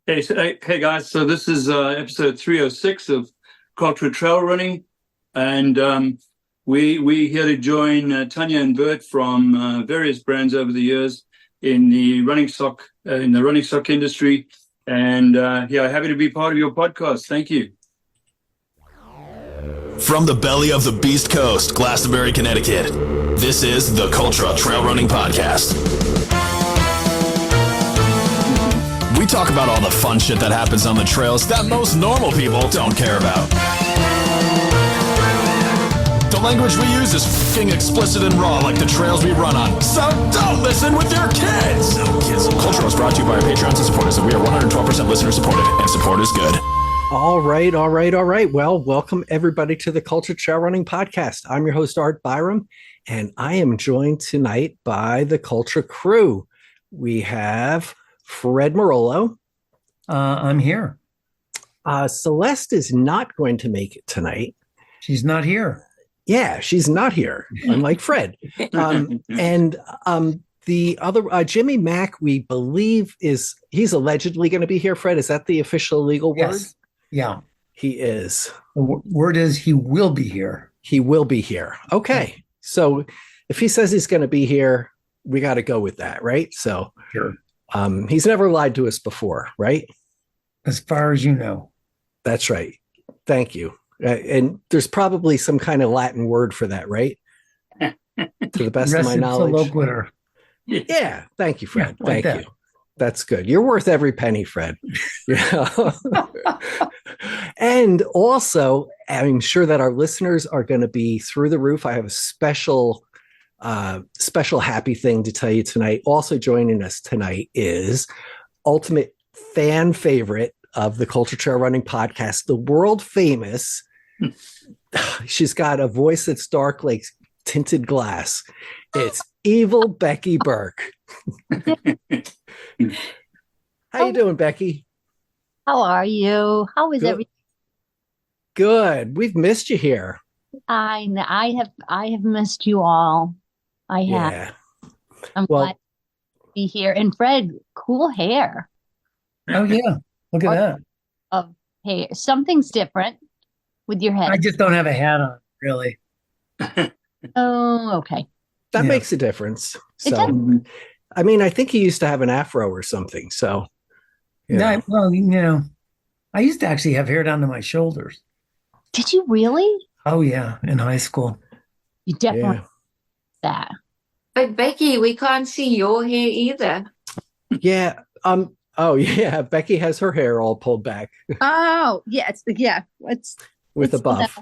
Hey guys, so this is episode 306 of Cultra Trail Running, and we here to join Tanya and Bert from various brands over the years in the running stock industry, and happy to be part of your podcast. Thank you. From the belly of the Beast Coast, Glastonbury, Connecticut, this is the Cultra Trail Running Podcast. We talk about all the fun shit that happens on the trails that most normal people don't care about. The language we use is fucking explicit and raw like the trails we run on. So don't listen with your kids! Cultra is brought to you by our Patreons and supporters, and we are 112% listener supported, and support is good. All right. Well, welcome everybody to the Cultra Trail Running Podcast. I'm your host, Art Byram, and I am joined tonight by the Cultra crew. We have Fred Marolo. I'm here. Celeste is not going to make it tonight. She's not here. Yeah, she's not here, unlike Fred. And the other, Jimmy Mack, we believe he's allegedly going to be here. Fred, is that the official legal word? Yes. Yeah. He is. The word is he will be here. He will be here. Okay. So if he says he's going to be here, we got to go with that, right? So Sure. He's never lied to us before, right? As far as you know. That's right. Thank you. And there's probably some kind of Latin word for that, right? To the best of my knowledge. Yeah. Thank you, Fred. Yeah, like Thank you. That's good. You're worth every penny, Fred. Yeah. And also, I'm sure that our listeners are going to be through the roof. I have a special happy thing to tell you tonight. Also joining us tonight is ultimate fan favorite of the Cultra Trail Running Podcast, the world famous. She's got a voice that's dark like tinted glass. It's evil Becky Burke. How you doing, Becky? How are you? How is everything? Good. We've missed you here. I have missed you all. I have. Yeah. I'm glad to be here. And Fred, cool hair. Oh yeah. Look at that. Of hair. Something's different with your head. I just don't have a hat on, really. Oh, okay. That Yeah. makes a difference. It So, I mean, I think he used to have an afro or something. So, Yeah. Well, I used to actually have hair down to my shoulders. Did you really? Oh yeah, in high school. You definitely yeah. that. But Becky, we can't see your hair either. Yeah. Oh yeah. Becky has her hair all pulled back Oh, it's with a buff.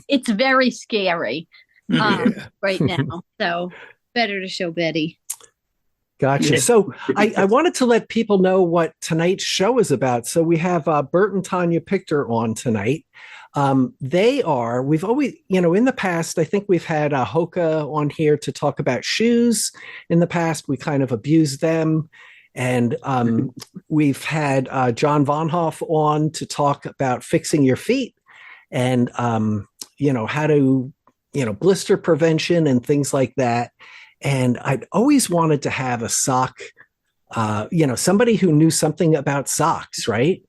it's very scary Yeah. right now. So better to show Betty. Gotcha. Yeah. So I wanted to let people know what tonight's show is about. So we have Bert and Tanya Pictor on tonight. We've always, in the past, I think we've had Hoka on here to talk about shoes. In the past, we kind of abused them. And we've had John Vonhof on to talk about fixing your feet and, how to, blister prevention and things like that. And I'd always wanted to have a sock, somebody who knew something about socks, right?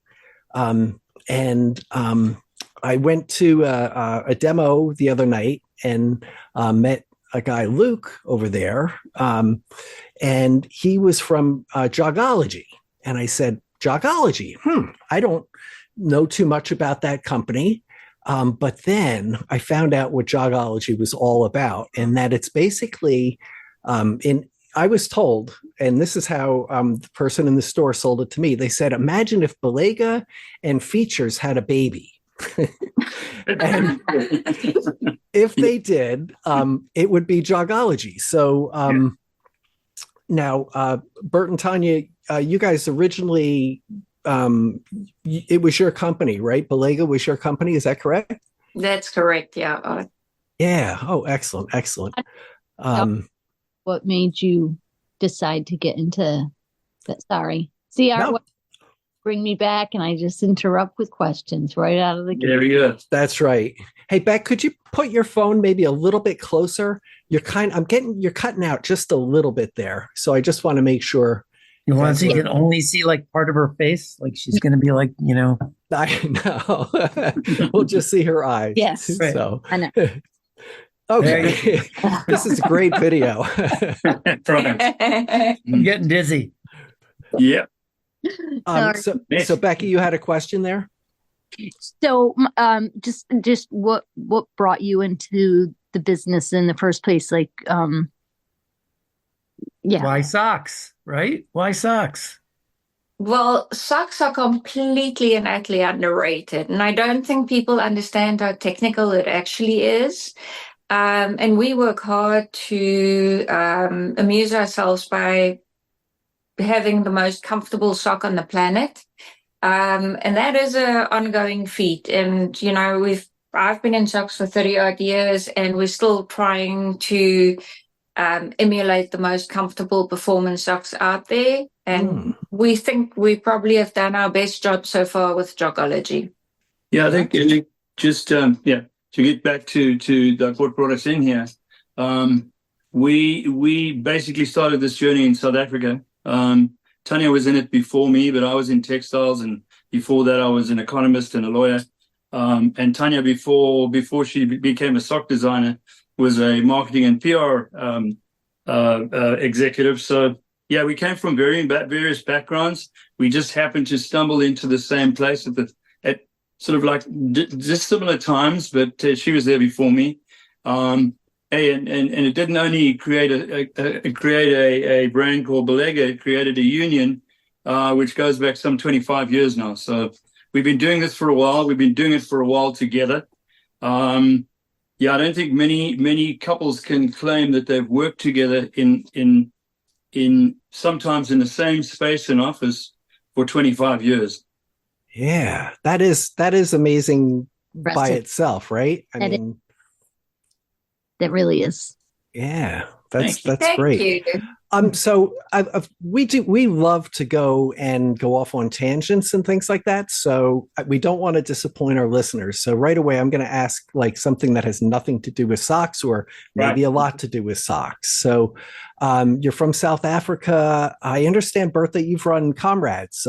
I went to a demo the other night and met a guy, Luke, over there. And he was from Jogology. And I said, Jogology, I don't know too much about that company. But then I found out what Jogology was all about, and that it's basically I was told, and this is how the person in the store sold it to me. They said, imagine if Balega and Features had a baby. And if they did, it would be Jogology. So now, Bert and Tanya, you guys originally, it was your company, right? Balega was your company. Is that correct? That's correct. Yeah. Yeah. Oh, excellent. Excellent. What made you decide to get into that? Sorry. See, bring me back and I just interrupt with questions right out of the gate. There we go. That's right. Hey, Beck, could you put your phone maybe a little bit closer? You're cutting out just a little bit there. So I just want to make sure You want to see? You can only see like part of her face. Like she's going to be like, I know. We'll just see her eyes. Yes. Right. So I know. okay. This is a great video. I'm getting dizzy. Yeah. Sorry. So Becky, you had a question there? So, just what brought you into the business in the first place? Like, yeah. Why socks? Right? Why socks? Well, socks are completely and utterly underrated, and I don't think people understand how technical it actually is. And we work hard to amuse ourselves by having the most comfortable sock on the planet. And that is an ongoing feat. And, I've been in socks for 30 odd years, and we're still trying to emulate the most comfortable performance socks out there. And we think we probably have done our best job so far with Jogology. Yeah, I think just to get back to what brought us in here, we basically started this journey in South Africa. Tanya was in it before me, but I was in textiles, and before that I was an economist and a lawyer. And Tanya, before she became a sock designer, was a marketing and PR executive. So yeah, we came from various backgrounds. We just happened to stumble into the same place at sort of like just similar times, but she was there before me. And it didn't only create a brand called Balega, it created a union, which goes back some 25 years now. So we've been doing this for a while. We've been doing it for a while together. I don't think many couples can claim that they've worked together in sometimes in the same space and office for 25 years. Yeah, that is amazing by itself, right? I mean, that really is. Yeah, that's Thank great. you. So we love to go off on tangents and things like that. So we don't want to disappoint our listeners. So right away, I'm going to ask like something that has nothing to do with socks, or maybe a lot to do with socks. So you're from South Africa. I understand, Bert, that you've run Comrades.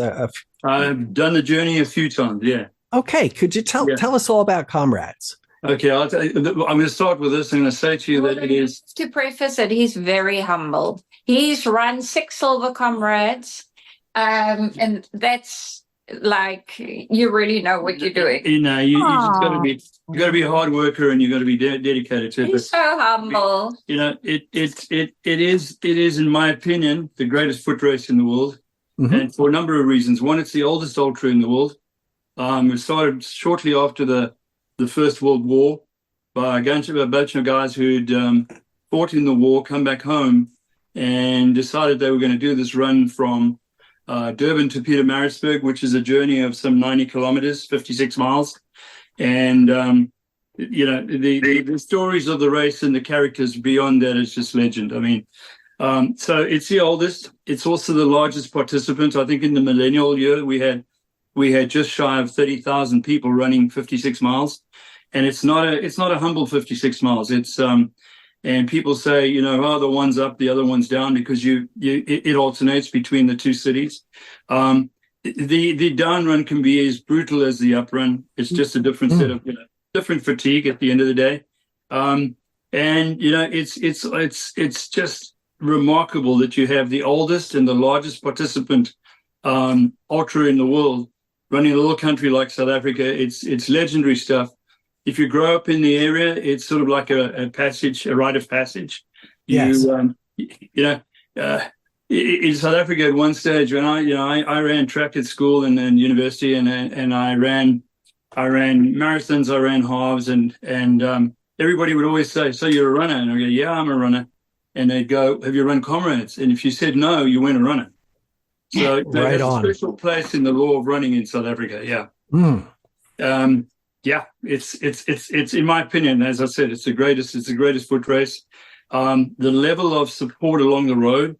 I've done the journey a few times. Yeah. Okay. Could you tell us all about Comrades? Okay, I'm going to start with this. I'm going to say to you that it is... To preface it, he's very humble. He's run 6 silver comrades, and that's like, you really know what you're doing. You just got to be a hard worker, and you've got to be dedicated to it. He's so humble. It is, in my opinion, the greatest foot race in the world, and for a number of reasons. One, it's the oldest ultra in the world. It started shortly after the First World War by a bunch of guys who'd fought in the war, come back home, and decided they were going to do this run from Durban to Pietermaritzburg, which is a journey of some 90 kilometers, 56 miles. And, the stories of the race and the characters beyond that is just legend. I mean, so it's the oldest. It's also the largest participant. I think in the millennial year, we had just shy of 30,000 people running 56 miles. And it's not a humble 56 miles. It's and people say, the one's up, the other one's down, because it alternates between the two cities. The down run can be as brutal as the up run. It's just a different set of different fatigue at the end of the day. And it's just remarkable that you have the oldest and the largest participant ultra in the world running a little country like South Africa. It's legendary stuff. If you grow up in the area, it's sort of like a rite of passage. Yes. In South Africa at one stage, when I ran track at school and then university, and I ran marathons, I ran halves, and everybody would always say, "So you're a runner?" And I go, "Yeah, I'm a runner." And they'd go, "Have you run Comrades?" And if you said no, you weren't a runner. So right there's on. a special place in the law of running in South Africa. Yeah. It's in my opinion, as I said, it's the greatest foot race. The level of support along the road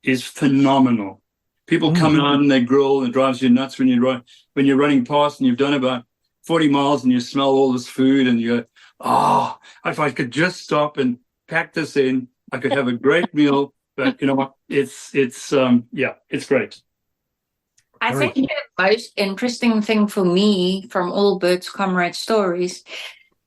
is phenomenal. People come out and they grill, and it drives you nuts when you're running past and you've done about 40 miles and you smell all this food and you go, if I could just stop and pack this in, I could have a great meal But you know what? It's great. I think the most interesting thing for me from all Bert's comrade stories,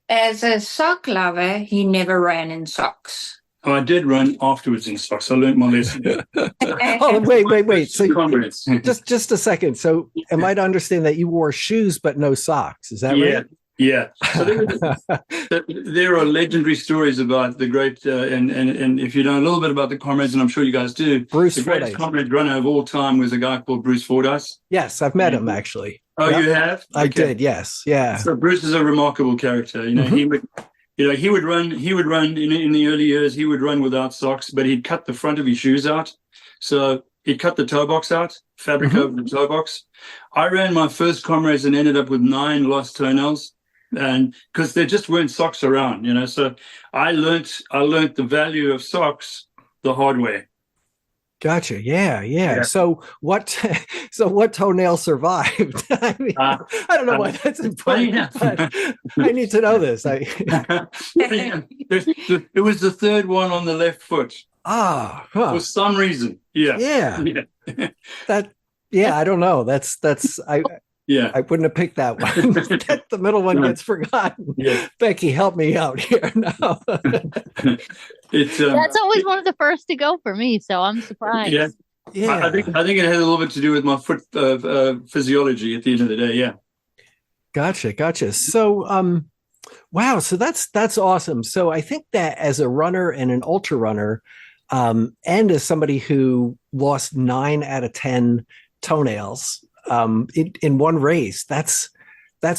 as a sock lover, he never ran in socks. Oh, I did run afterwards in socks. I learned my lesson. Oh, wait. So Comrades. just a second. So am I to understand that you wore shoes but no socks? Is that right? Yeah. So there are legendary stories about the great, and if you know a little bit about the comrades, and I'm sure you guys do, Bruce the greatest Fordyce. comrade runner of all time was a guy called Bruce Fordyce. Yes, I've met him actually. Oh, Yep. you have? I did. Yes. Yeah. So Bruce is a remarkable character. You know, he would run in the early years. He would run without socks, but he'd cut the front of his shoes out. So he'd cut the toe box out, fabric over the toe box. I ran my first comrades and ended up with 9 lost toenails, and because there just weren't socks around, you know. So I learnt the value of socks the hard way. Gotcha. Yeah. So what toenail survived? I mean, I don't know why that's important, but I need to know this. It was the third one on the left foot. For some reason. Yeah. I don't know. I wouldn't have picked that one. The middle one gets forgotten. Yeah. Becky, help me out here now. That's always one of the first to go for me, so I'm surprised. Yeah. I think it had a little bit to do with my foot physiology at the end of the day. Yeah. Gotcha. So, wow. So that's awesome. So I think that as a runner and an ultra runner, and as somebody who lost 9 out of 10 toenails in one race, that's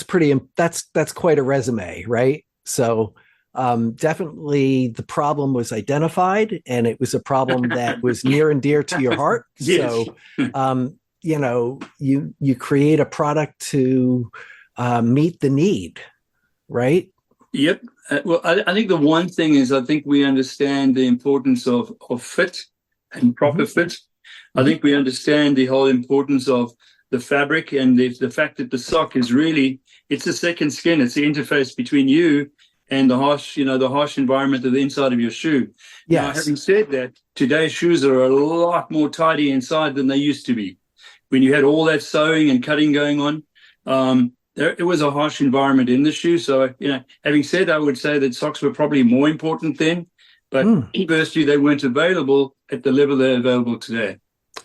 quite a resume, right? So definitely the problem was identified, and it was a problem that was near and dear to your heart. Yes. So you create a product to meet the need, right? Yep. Well, I think the one thing is, I think we understand the importance of fit and proper fit. I think we understand the whole importance of the fabric and the fact that the sock is really, it's a second skin. It's the interface between you and the harsh environment of the inside of your shoe. Yes. Now, having said that, today's shoes are a lot more tidy inside than they used to be. When you had all that sewing and cutting going on, it was a harsh environment in the shoe. So, having said that, I would say that socks were probably more important then, but firstly, they weren't available at the level they're available today.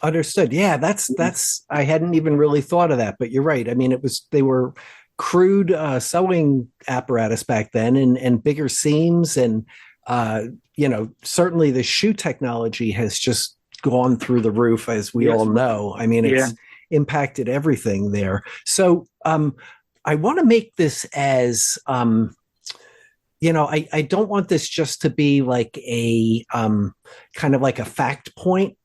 Understood. Yeah, that's I hadn't even really thought of that, but you're right. I mean, they were crude sewing apparatus back then, and bigger seams, and certainly the shoe technology has just gone through the roof, as we all know. I mean, it's impacted everything there. So I want to make this as I don't want this just to be like a kind of like a fact point,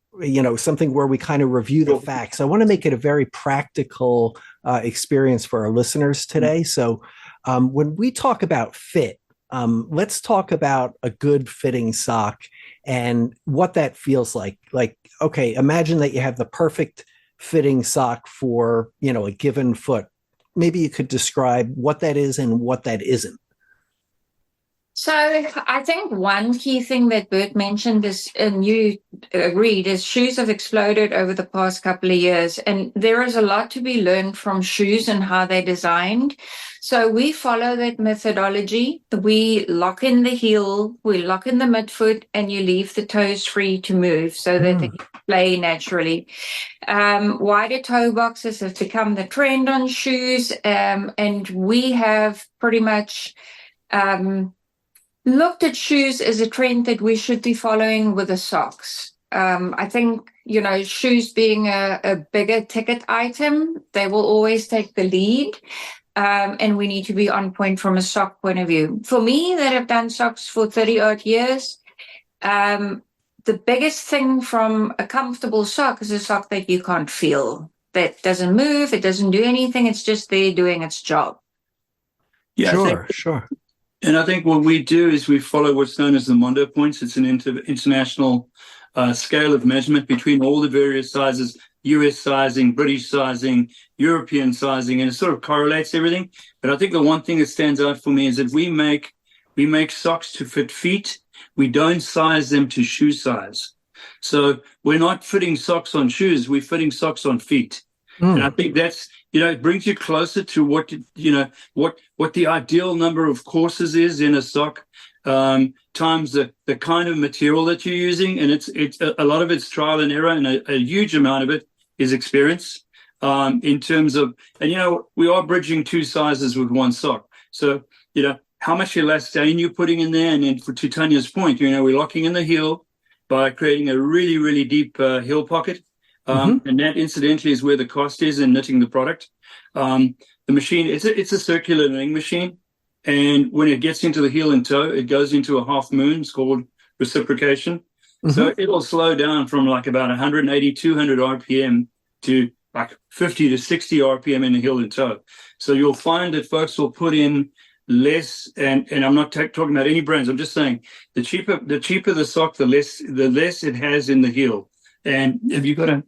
something where we kind of review the facts. I want to make it a very practical experience for our listeners today. So when we talk about fit, let's talk about a good fitting sock and what that feels like. Like, okay, imagine that you have the perfect fitting sock for, a given foot. Maybe you could describe what that is and what that isn't. So I think one key thing that Bert mentioned is, and you agreed, is shoes have exploded over the past couple of years. And there is a lot to be learned from shoes and how they're designed. So we follow that methodology. We lock in the heel, we lock in the midfoot, and you leave the toes free to move so that they can play naturally. Wider toe boxes have become the trend on shoes. And we have pretty much looked at shoes as a trend that we should be following with the socks. I think, shoes being a bigger ticket item, they will always take the lead. And we need to be on point from a sock point of view. For me, that have done socks for 30 odd years, the biggest thing from a comfortable sock is a sock that you can't feel, that doesn't move, it doesn't do anything, it's just there doing its job. Yeah, sure. And I think what we do is we follow what's known as the Mondo points. It's an international scale of measurement between all the various sizes, US sizing, British sizing, European sizing, and it sort of correlates everything. But I think the one thing that stands out for me is that we make socks to fit feet. We don't size them to shoe size. So we're not fitting socks on shoes, we're fitting socks on feet. And I think that's, it brings you closer to what the ideal number of courses is in a sock, times the kind of material that you're using. And it's a lot of it's trial and error, and a huge amount of it is experience, in terms of, and, we are bridging two sizes with one sock. So, how much elastane you're putting in there. And then to Tanya's point, we're locking in the heel by creating a really, really deep heel pocket. And that incidentally is where the cost is in knitting the product. The machine, it's a circular knitting machine. And when it gets into the heel and toe, it goes into a half moon. It's called reciprocation. So it'll slow down from like about 180, 200 RPM to like 50 to 60 RPM in the heel and toe. So you'll find that folks will put in less, and I'm not talking about any brands. I'm just saying the cheaper the sock, the less it has in the heel. And have you got a?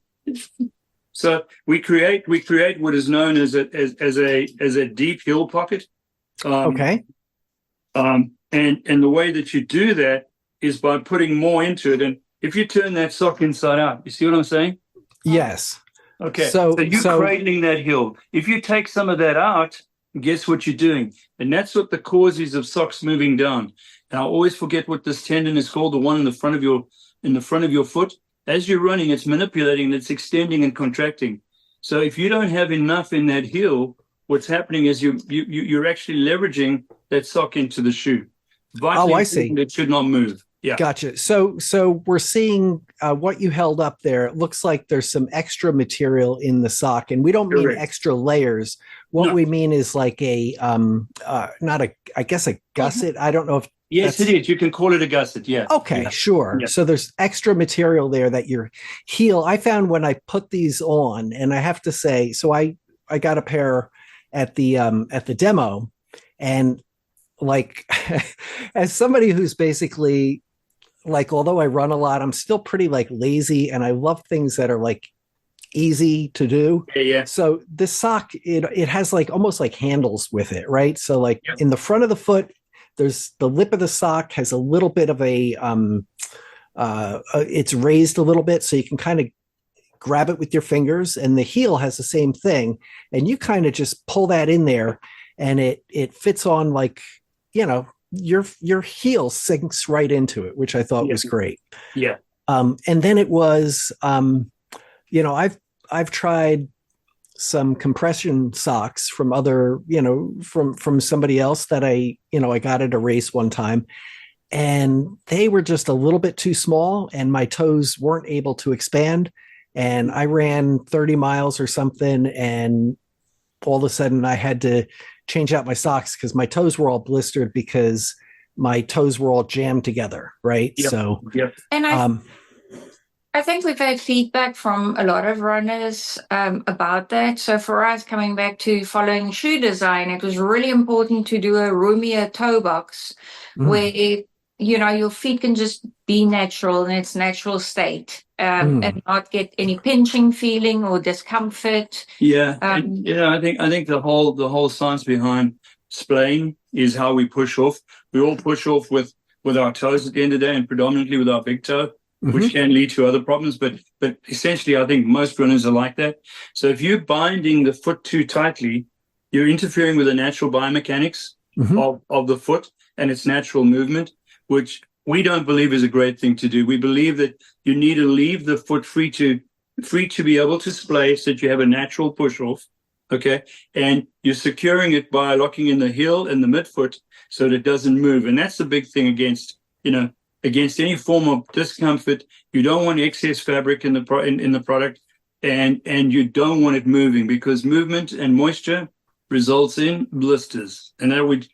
So we create what is known as a deep heel pocket. Okay. And the way that you do that is by putting more into it. And if you turn that sock inside out, you see what I'm saying? Yes. Okay. So you're cradling that heel. If you take some of that out, guess what you're doing? And that's what the cause is of socks moving down. And I always forget what this tendon is called, the one in the front of your foot. As you're running, it's manipulating, it's extending and contracting. So if you don't have enough in that heel, what's happening is you're actually leveraging that sock into the shoe. Vitally I see. It should not move. Yeah. Gotcha. So we're seeing what you held up there. It looks like there's some extra material in the sock, and we don't mean extra layers. What we mean is like a I guess a gusset. I don't know if. Yes, it is. You can call it a gusset. Yeah. Okay, yeah. Sure. Yeah. So there's extra material there that your heel. I found when I put these on, and I have to say, so I got a pair at the demo, and like as somebody who's basically like, although I run a lot, I'm still pretty like lazy, and I love things that are like easy to do. Yeah. So this sock, it has like almost like handles with it, right? So like in the front of the foot, there's the lip of the sock has a little bit of it's raised a little bit, so you can kind of grab it with your fingers, and the heel has the same thing, and you kind of just pull that in there, and it fits on like, your heel sinks right into it, which I thought was great. Yeah. And then it was, I've tried some compression socks from other, from somebody else that I got at a race one time, and they were just a little bit too small, and my toes weren't able to expand. And I ran 30 miles or something, and all of a sudden I had to change out my socks because my toes were all blistered because my toes were all jammed together. Right. Yep. So, And I think we've had feedback from a lot of runners about that. So for us, coming back to following shoe design, it was really important to do a roomier toe box where, your feet can just be natural in its natural state and not get any pinching feeling or discomfort. Yeah. I think the whole science behind splaying is how we push off. We all push off with our toes at the end of the day, and predominantly with our big toe, which can lead to other problems. But essentially, I think most runners are like that. So if you're binding the foot too tightly, you're interfering with the natural biomechanics of the foot and its natural movement, which we don't believe is a great thing to do. We believe that you need to leave the foot free to be able to splay so that you have a natural push off. Okay. And you're securing it by locking in the heel and the midfoot so that it doesn't move. And that's the big thing against any form of discomfort. You don't want excess fabric in the product, and you don't want it moving, because movement and moisture results in blisters. And that would,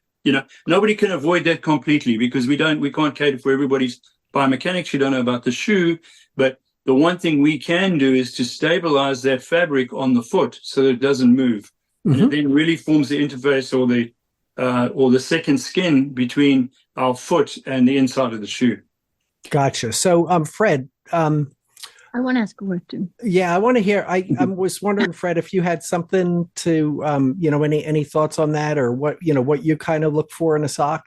nobody can avoid that completely, because we can't cater for everybody's biomechanics. You don't know about the shoe, but the one thing we can do is to stabilize that fabric on the foot so that it doesn't move. And it then really forms the interface or the second skin between our foot and the inside of the shoe. Gotcha. So, Fred, I want to ask a question. Yeah, I want to hear. I was wondering, Fred, if you had something to, any thoughts on that, or what you kind of look for in a sock.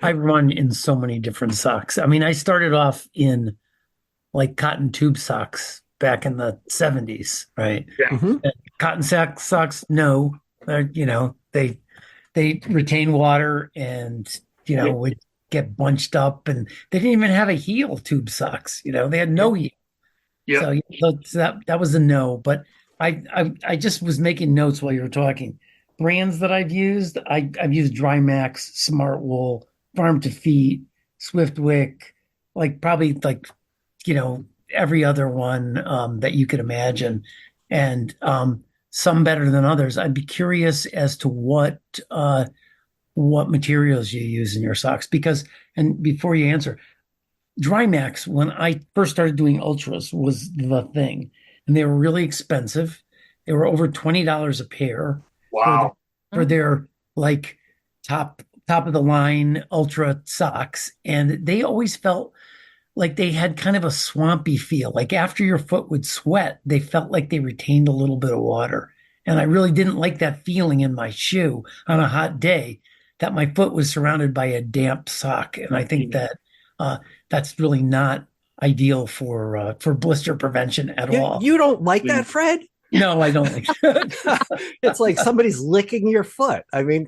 I run in so many different socks. I mean, I started off in like cotton tube socks back in the 70s, right? Yeah. Mhm. And cotton socks, no, they retain water and would get bunched up, and they didn't even have a heel, tube socks. They had no heel. Yeah. So that was a no. But I just was making notes while you were talking. Brands that I've used Dry Max, Smart Wool, Farm to Feet, Swiftwick, like probably like every other one that you could imagine, and some better than others. I'd be curious as to what materials you use in your socks, because, and before you answer, Dry Max, when I first started doing ultras, was the thing, and they were really expensive. They were over $20 a pair. Wow. For their like top of the line ultra socks, and they always felt like they had kind of a swampy feel. Like after your foot would sweat, they felt like they retained a little bit of water. And I really didn't like that feeling in my shoe on a hot day, that my foot was surrounded by a damp sock. And I think that that's really not ideal for blister prevention at all. You don't like that, Fred? No, I don't like that. It's like somebody's licking your foot. I mean,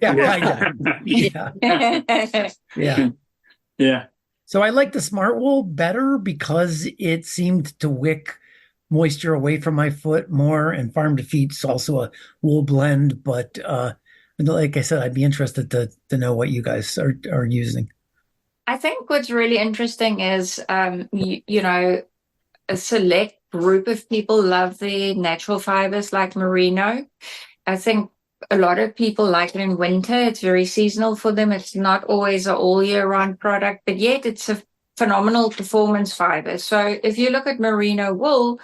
yeah. So I like the Smart Wool better because it seemed to wick moisture away from my foot more, and Farm to Feet's also a wool blend. But like I said, I'd be interested to know what you guys are using. I think what's really interesting is, a select group of people love the natural fibers like merino. I think a lot of people like it in winter. It's very seasonal for them. It's not always an all year round product, but yet it's a phenomenal performance fiber. So if you look at merino wool,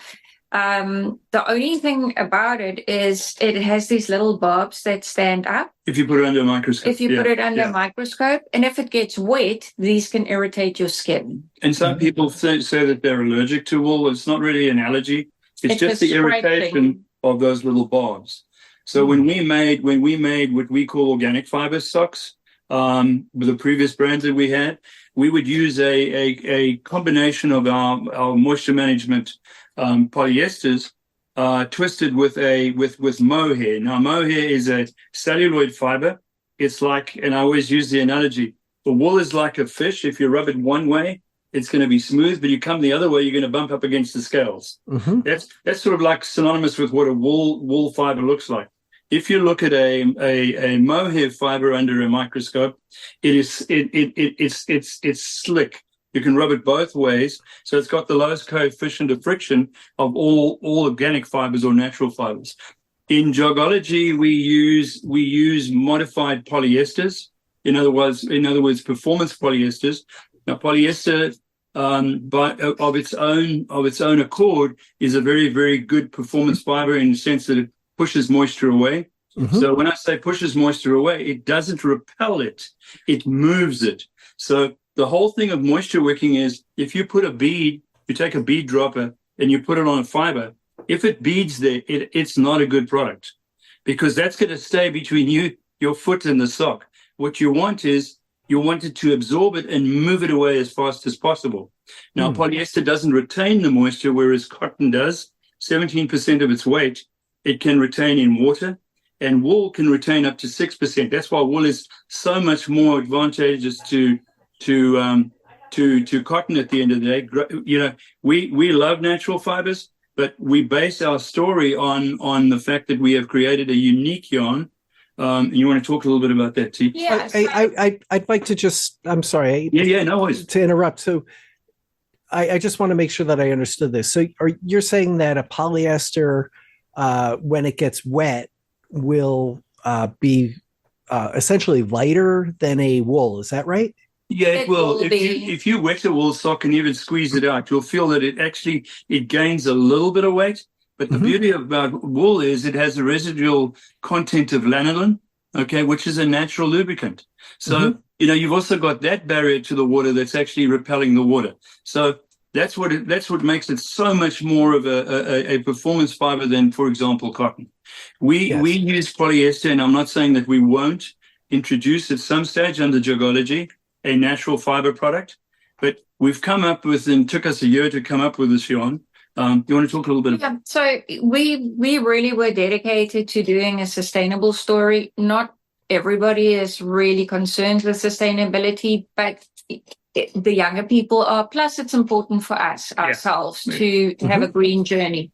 the only thing about it is it has these little barbs that stand up. If you put it under a microscope. Put it under a microscope, and if it gets wet, these can irritate your skin. And some people say that they're allergic to wool. It's not really an allergy. It's just the irritation of those little barbs. So when we made what we call organic fiber socks, with the previous brands that we had, we would use a combination of our moisture management polyesters twisted with mohair. Now, mohair is a celluloid fiber. It's like, and I always use the analogy, the wool is like a fish. If you rub it one way, it's going to be smooth, but you come the other way, you're going to bump up against the scales. Mm-hmm. That's sort of like synonymous with what a wool fiber looks like. If you look at a mohair fiber under a microscope, it's slick. You can rub it both ways, so it's got the lowest coefficient of friction of all organic fibers or natural fibers. In Jogology, we use modified polyesters. In other words, performance polyesters. Now, polyester, of its own accord, is a very, very good performance fiber in the sense that it pushes moisture away. Mm-hmm. So when I say pushes moisture away, it doesn't repel it; it moves it. So the whole thing of moisture wicking is, if you put you take a bead dropper and you put it on a fiber, if it beads there, it's not a good product, because that's going to stay between your foot and the sock. What you want is, you want it to absorb it and move it away as fast as possible. Now, polyester doesn't retain the moisture, whereas cotton does. 17% of its weight it can retain in water, and wool can retain up to 6%. That's why wool is so much more advantageous to cotton at the end of the day. We love natural fibers, but we base our story on the fact that we have created a unique yarn. And you want to talk a little bit about that, T? Yes. I'd like to just, I'm sorry. Yeah, no worries. To interrupt. So I just want to make sure that I understood this. So you're saying that a polyester, when it gets wet, will be essentially lighter than a wool. Is that right? Yeah, it will. If you wet a wool sock and even squeeze it out, you'll feel that it gains a little bit of weight. But the beauty about wool is it has a residual content of lanolin, okay, which is a natural lubricant. So, you've also got that barrier to the water that's actually repelling the water. So that's what makes it so much more of a performance fiber than, for example, cotton. We use polyester, and I'm not saying that we won't introduce at some stage under Jogology a natural fiber product, but we've come up with, and took us a year to come up with this yarn. You want to talk a little bit about? So we really were dedicated to doing a sustainable story. Not everybody is really concerned with sustainability, but the younger people are. Plus, it's important for us ourselves to have a green journey.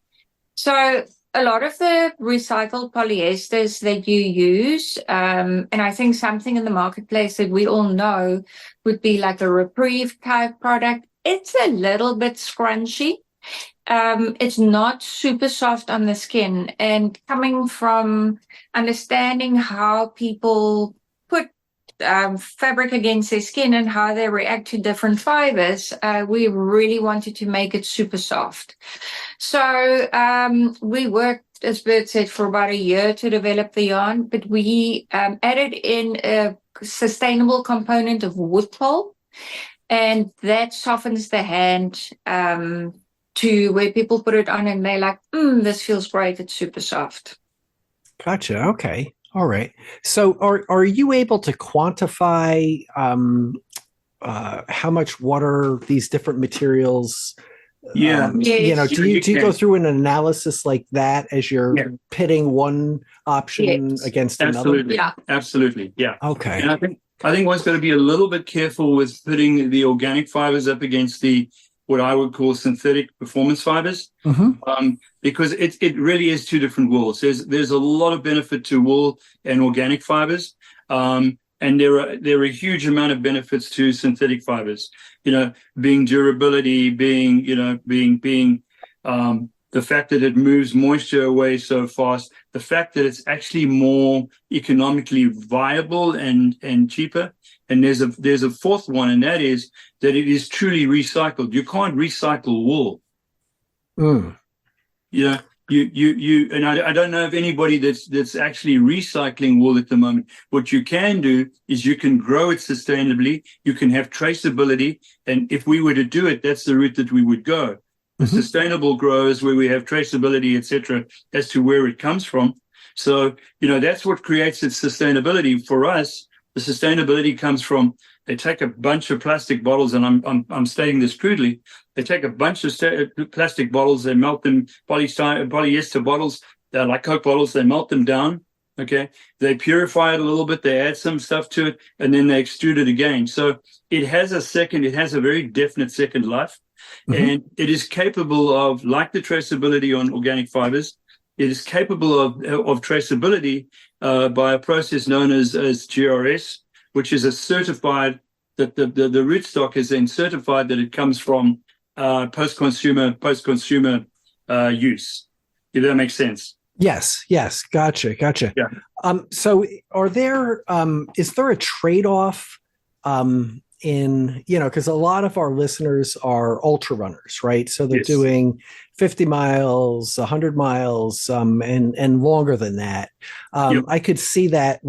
So a lot of the recycled polyesters that you use, and I think something in the marketplace that we all know would be like a Reprieve type product. It's a little bit scrunchy. It's not super soft on the skin. And coming from understanding how people put fabric against their skin and how they react to different fibers, we really wanted to make it super soft. So we worked, as Bert said, for about a year to develop the yarn, but we added in a sustainable component of wood pulp, and that softens the hand to where people put it on and they're like, this feels great, it's super soft. Gotcha. Okay. All right. So are you able to quantify how much water these different materials Yes. do you go through an analysis like that as you're pitting one option against another? Absolutely. Yeah. Okay. And I think one's got to be a little bit careful with putting the organic fibers up against the what I would call synthetic performance fibers, because it really is two different worlds. There's a lot of benefit to wool and organic fibers, and there are a huge amount of benefits to synthetic fibers. Being durability, being the fact that it moves moisture away so fast, the fact that it's actually more economically viable and cheaper. And there's a fourth one, and that is that it is truly recycled. You can't recycle wool. And I don't know of anybody that's actually recycling wool at the moment. What you can do is you can grow it sustainably. You can have traceability, and if we were to do it, that's the route that we would go. The sustainable growers, where we have traceability, etc., as to where it comes from. So that's what creates its sustainability for us. The sustainability comes from, they take a bunch of plastic bottles, and I'm stating this crudely. They take a bunch of plastic bottles, they melt them, polyester bottles, they're like Coke bottles, they melt them down, okay? They purify it a little bit, they add some stuff to it, and then they extrude it again. So it has a very definite second life, and it is capable of, like the traceability on organic fibers, it is capable of traceability by a process known as GRS, which is a certified, that the rootstock is then certified that it comes from post-consumer use, if that makes sense. Yes. Gotcha. Yeah. So is there a trade-off because a lot of our listeners are ultra runners, right? So they're doing 50 miles, 100 miles, and longer than that. I could see that,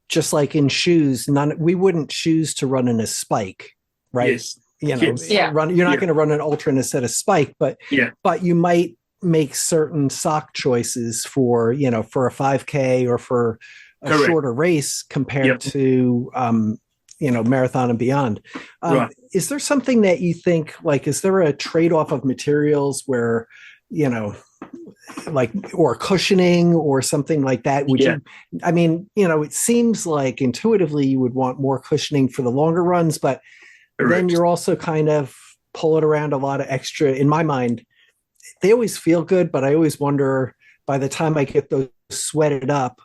just like in shoes, we wouldn't choose to run in a spike, right? Yes. You're not going to run an ultra in a set of spike, but you might make certain sock choices for a 5K or for a shorter race compared to marathon and beyond. Is there something that you think, is there a trade-off of materials where, or cushioning or something like that? It seems like intuitively you would want more cushioning for the longer runs, but then you're also kind of pulling around a lot of extra. In my mind, they always feel good, but I always wonder, by the time I get those sweated up,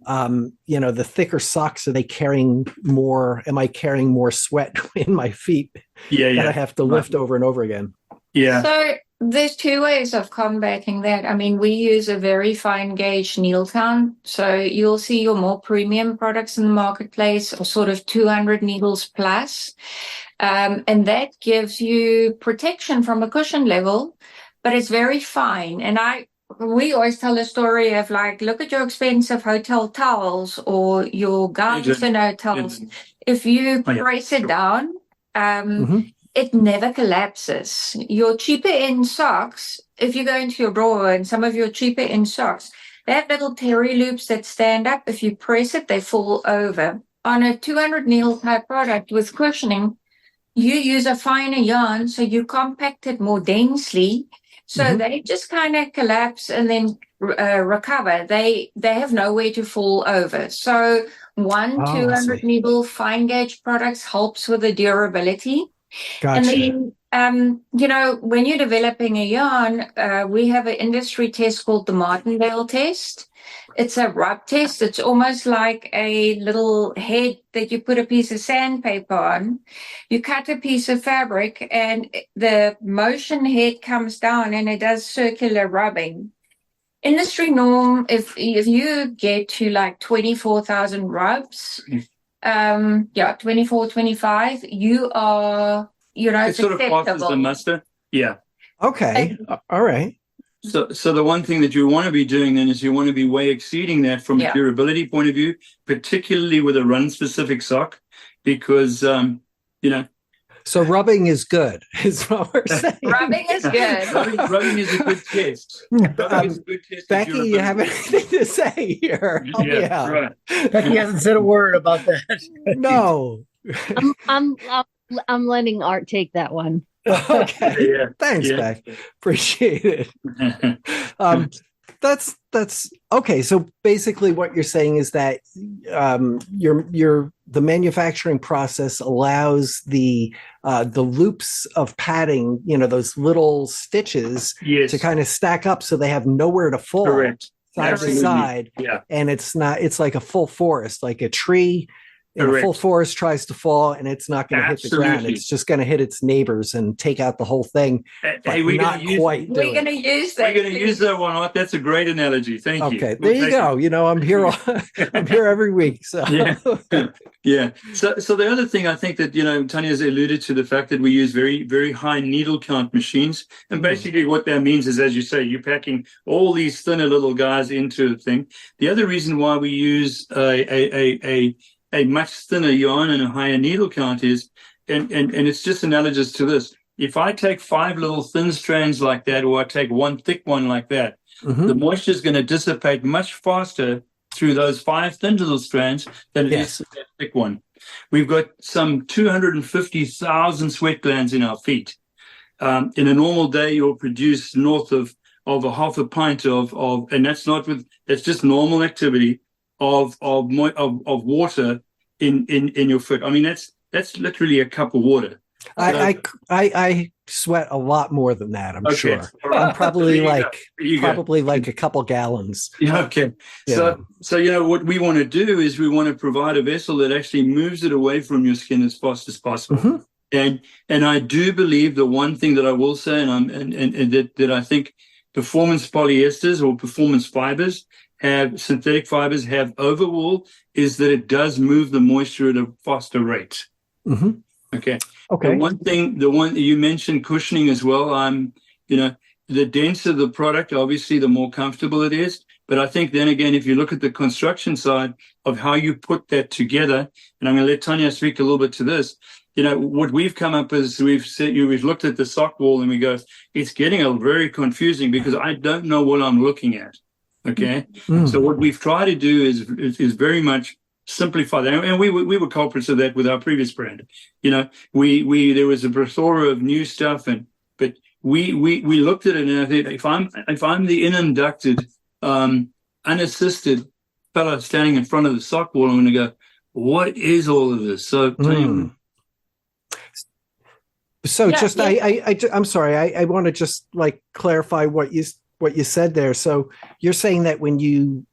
the thicker socks, are they carrying more? Am I carrying more sweat in my feet that I have to lift over and over again? Yeah. So there's two ways of combating that. We use a very fine gauge needle count. So you'll see your more premium products in the marketplace are sort of 200 needles plus. And that gives you protection from a cushion level, but it's very fine. And we always tell a story of look at your expensive hotel towels or your gowns in hotels. If you press it down, it never collapses. Your cheaper end socks, if you go into your drawer and some of your cheaper end socks, they have little terry loops that stand up. If you press it, they fall over. on a 200 needle type product with cushioning, you use a finer yarn, so you compact it more densely. So they just kind of collapse and then recover. They have nowhere to fall over. So 200 needle fine gauge products helps with the durability. Gotcha. And then, when you're developing a yarn, we have an industry test called the Martindale test. It's a rub test. It's almost like a little head that you put a piece of sandpaper on. You cut a piece of fabric and the motion head comes down and it does circular rubbing. Industry norm, if you get to like 24,000 rubs, 24, 25, you are, it's sort of passes the muster. Yeah. Okay. All right. So the one thing that you want to be doing then is you want to be way exceeding that from a durability point of view, particularly with a run-specific sock, because, So rubbing is good, is what we're saying. Rubbing is good. rubbing is a good test. Rubbing is a good test. Becky, you have anything to say here? Right. Becky hasn't said a word about that. No. I'm letting Art take that one. Okay. Thanks, Beck. Appreciate it. That's okay. So basically, what you're saying is that the manufacturing process allows the loops of padding, those little stitches, to kind of stack up so they have nowhere to fall. Correct. Side to side. Yeah. And it's like a full forest, like a tree. A full forest tries to fall and it's not going to hit the ground. It's just going to hit its neighbors and take out the whole thing. Hey, we're going to use that. We're going to use that one. Art. That's a great analogy. Thank you. Okay, there you go. I'm here. I'm here every week. So yeah. So the other thing I think that Tanya's alluded to the fact that we use very, very high needle count machines, and basically what that means is, as you say, you're packing all these thinner little guys into a thing. The other reason why we use a much thinner yarn and a higher needle count is, and it's just analogous to this. If I take 5 little thin strands like that, or I take 1 thick one like that, the moisture is going to dissipate much faster through those 5 thin little strands than it is that thick one. We've got some 250,000 sweat glands in our feet. In a normal day, you'll produce north of a half a pint of and that's just normal activity of water in your foot. I mean, that's literally a cup of water. I sweat a lot more than that. I'm sure. Right. I'm probably like a couple gallons. Yeah. Okay. Yeah. So what we want to do is we want to provide a vessel that actually moves it away from your skin as fast as possible. And I do believe the one thing that I will say, and that I think performance polyesters or performance fibers synthetic fibers have overwool, is that it does move the moisture at a faster rate. Okay. The one you mentioned cushioning as well. The denser the product, obviously, the more comfortable it is. But I think then again, if you look at the construction side of how you put that together, and I'm going to let Tanya speak a little bit to this. What we've come up is we've looked at the sock wall and we go, it's getting very confusing because I don't know what I'm looking at. Okay. So what we've tried to do is very much simplify that. And we were culprits of that with our previous brand. There was a plethora of new stuff, but we looked at it and I think if I'm the inducted, unassisted fellow standing in front of the sock wall, I'm going to go, what is all of this? So I'm sorry. I want to just clarify what you said there. So you're saying that when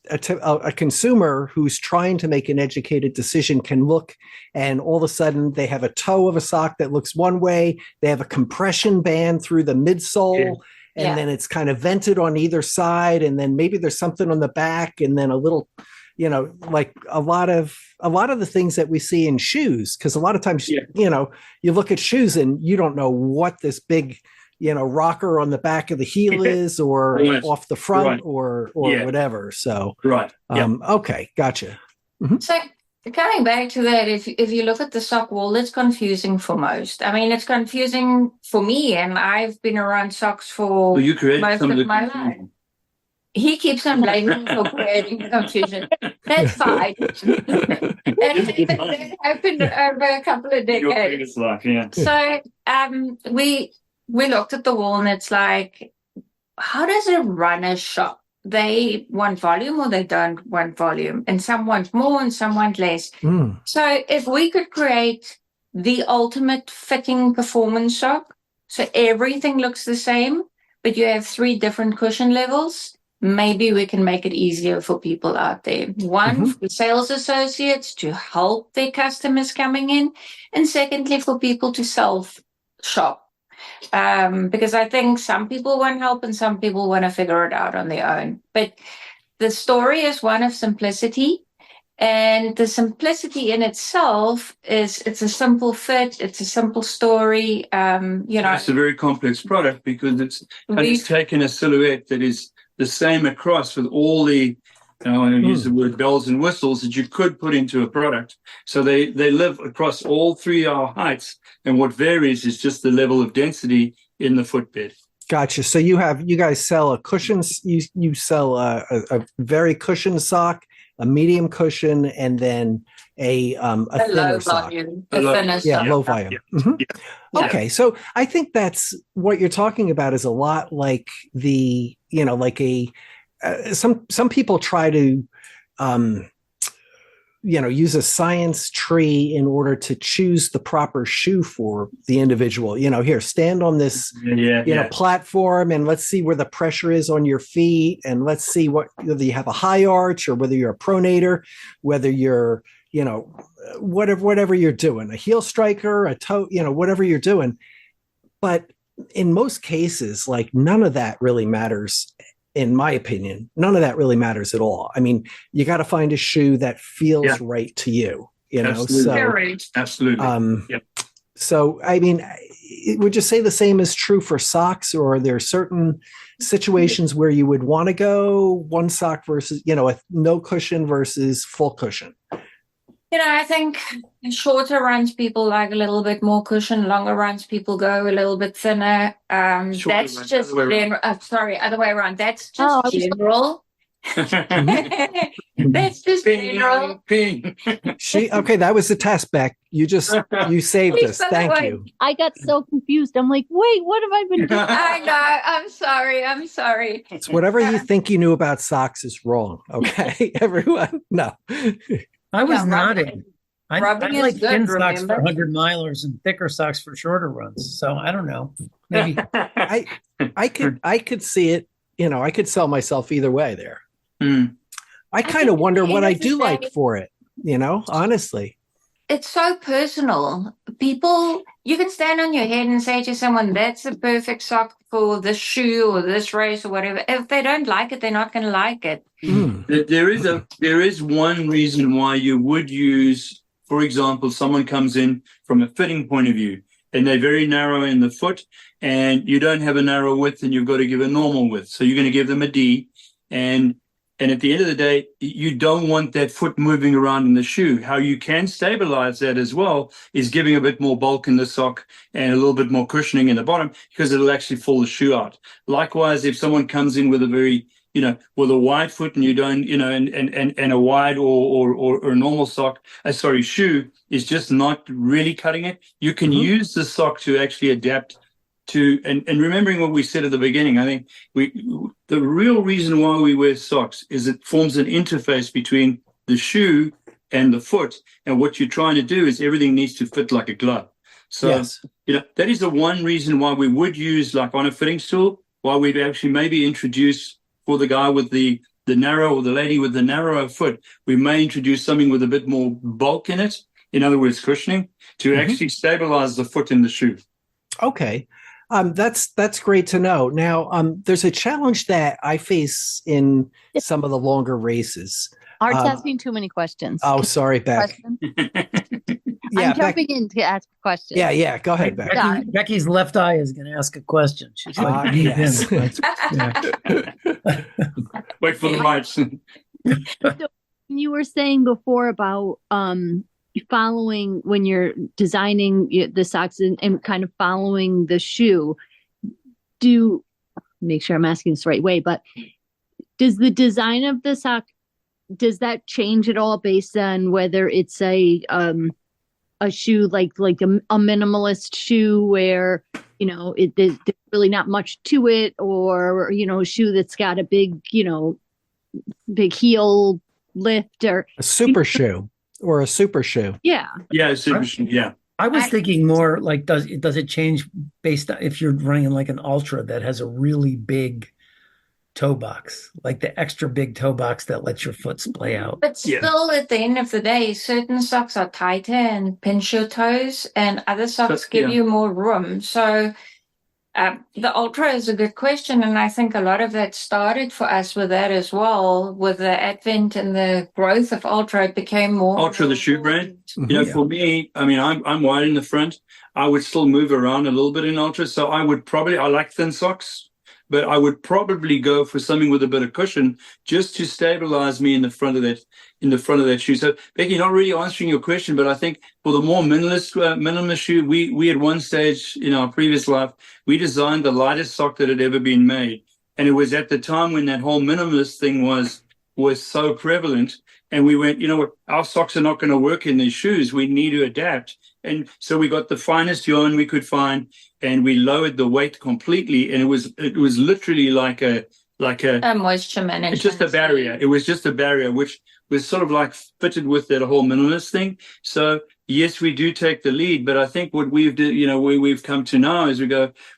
a consumer who's trying to make an educated decision can look and all of a sudden they have a toe of a sock that looks one way, they have a compression band through the midsole, and then it's kind of vented on either side, and then maybe there's something on the back, and then a little, like a lot of the things that we see in shoes, because a lot of times you look at shoes and you don't know what this big rocker on the back of the heel is, or off the front, or whatever. So, okay, gotcha. So coming back to that, if you look at the sock wall, it's confusing for most. I mean, it's confusing for me, and I've been around socks for most of my life. He keeps on blaming me for creating the confusion. That's fine. that happened over a couple of decades. Your previous life, yeah. So we looked at the wall, and it's like, how does a runner shop? They want volume or they don't want volume, and some want more and some want less. So if we could create the ultimate fitting performance sock, so everything looks the same, but you have 3 different cushion levels, maybe we can make it easier for people out there. One, for sales associates to help their customers coming in, and secondly, for people to self-shop. Because I think some people want help and some people want to figure it out on their own. But the story is one of simplicity. And the simplicity in itself is, it's a simple fit, it's a simple story. It's a very complex product because it's taken a silhouette that is the same across with all the, I use the word bells and whistles that you could put into a product. So they live across all 3 our heights, and what varies is just the level of density in the footbed. Gotcha. So you guys sell a cushion. You sell a very cushioned sock, a medium cushion, and then a thinner sock. Low volume. Yeah. Okay, so I think that's what you're talking about is a lot like some people try to use a science tree in order to choose the proper shoe for the individual. Here, stand on this platform, and let's see where the pressure is on your feet, and let's see whether you have a high arch or whether you're a pronator, whether you're whatever you're doing, a heel striker, a toe, whatever you're doing. But in most cases, like, none of that really matters. In my opinion, none of that really matters at all. I mean, you got to find a shoe that feels right to you, Absolutely. Absolutely. So, I mean, would you say the same is true for socks, or are there certain situations where you would want to go one sock versus, a no cushion versus full cushion? I think shorter runs people like a little bit more cushion. Longer runs people go a little bit thinner. That's just general. Other way around. That's just general. That's just general. Okay, that was the test, Beck. You saved us. Thank you. I got so confused. I'm like, wait, what have I been doing? I know. I'm sorry. It's whatever you think you knew about socks is wrong. Okay, everyone. No. I was nodding. I like thin good, socks for 100 milers and thicker socks for shorter runs. So I don't know. Maybe I could see it. I could sell myself either way there. I kind of wonder what I do like for it. Honestly, it's so personal. People, you can stand on your head and say to someone, "That's a perfect sock for this shoe or this race or whatever." If they don't like it, they're not going to like it. There is one reason why you would use, for example, someone comes in from a fitting point of view and they're very narrow in the foot, and you don't have a narrow width, and you've got to give a normal width. So you're going to give them a D, and at the end of the day, you don't want that foot moving around in the shoe. How you can stabilize that as well is giving a bit more bulk in the sock and a little bit more cushioning in the bottom, because it'll actually pull the shoe out. Likewise, if someone comes in with a very, with a wide foot, and you don't, and a wide or a normal shoe is just not really cutting it, you can use the sock to actually adapt to, and remembering what we said at the beginning, I think the real reason why we wear socks is it forms an interface between the shoe and the foot, and what you're trying to do is everything needs to fit like a glove. So, that is the one reason why we would use, like on a fitting stool, why we'd actually maybe introduce for the guy with the narrow, or the lady with the narrower foot, we may introduce something with a bit more bulk in it, in other words, cushioning, to actually stabilize the foot in the shoe. Okay. That's great to know. Now, there's a challenge that I face in some of the longer races. Art's asking too many questions. Oh, sorry, Beck. I'm jumping in to ask questions. Yeah. Go ahead, Beck. Becky's left eye is going to ask a question. She's like, yes. Wait for the mics. So you were saying before about following, when you're designing the socks and kind of following the shoe, make sure I'm asking this the right way, but Does the design of the sock, does that change at all based on whether it's a shoe like a minimalist shoe where, there's really not much to it, or, a shoe that's got a big, big heel lift, or a super shoe or a super shoe? Yeah. Yeah, super shoe. Yeah. I was thinking more like, does it change based on if you're running like an ultra that has a really big toe box, like the extra big toe box that lets your foot splay out? But still, at the end of the day, certain socks are tighter and pinch your toes, and other socks give you more room. So the Ultra is a good question, and I think a lot of that started for us with that as well. With the advent and the growth of Ultra, it became more Ultra, the shoe brand. For me, I mean, I'm wide in the front. I would still move around a little bit in Ultra, so I like thin socks, but I would probably go for something with a bit of cushion just to stabilize me in the front of that shoe. So, Becky, not really answering your question, but I think for the more minimalist shoe, we at one stage in our previous life, we designed the lightest sock that had ever been made. And it was at the time when that whole minimalist thing was so prevalent. And we went, our socks are not going to work in these shoes. We need to adapt. And so we got the finest yarn we could find, and we lowered the weight completely. And it was literally like a moisture management. It's just a barrier. It was just a barrier, which was sort of like fitted with that whole minimalist thing. So yes, we do take the lead, but I think what where we've come to now is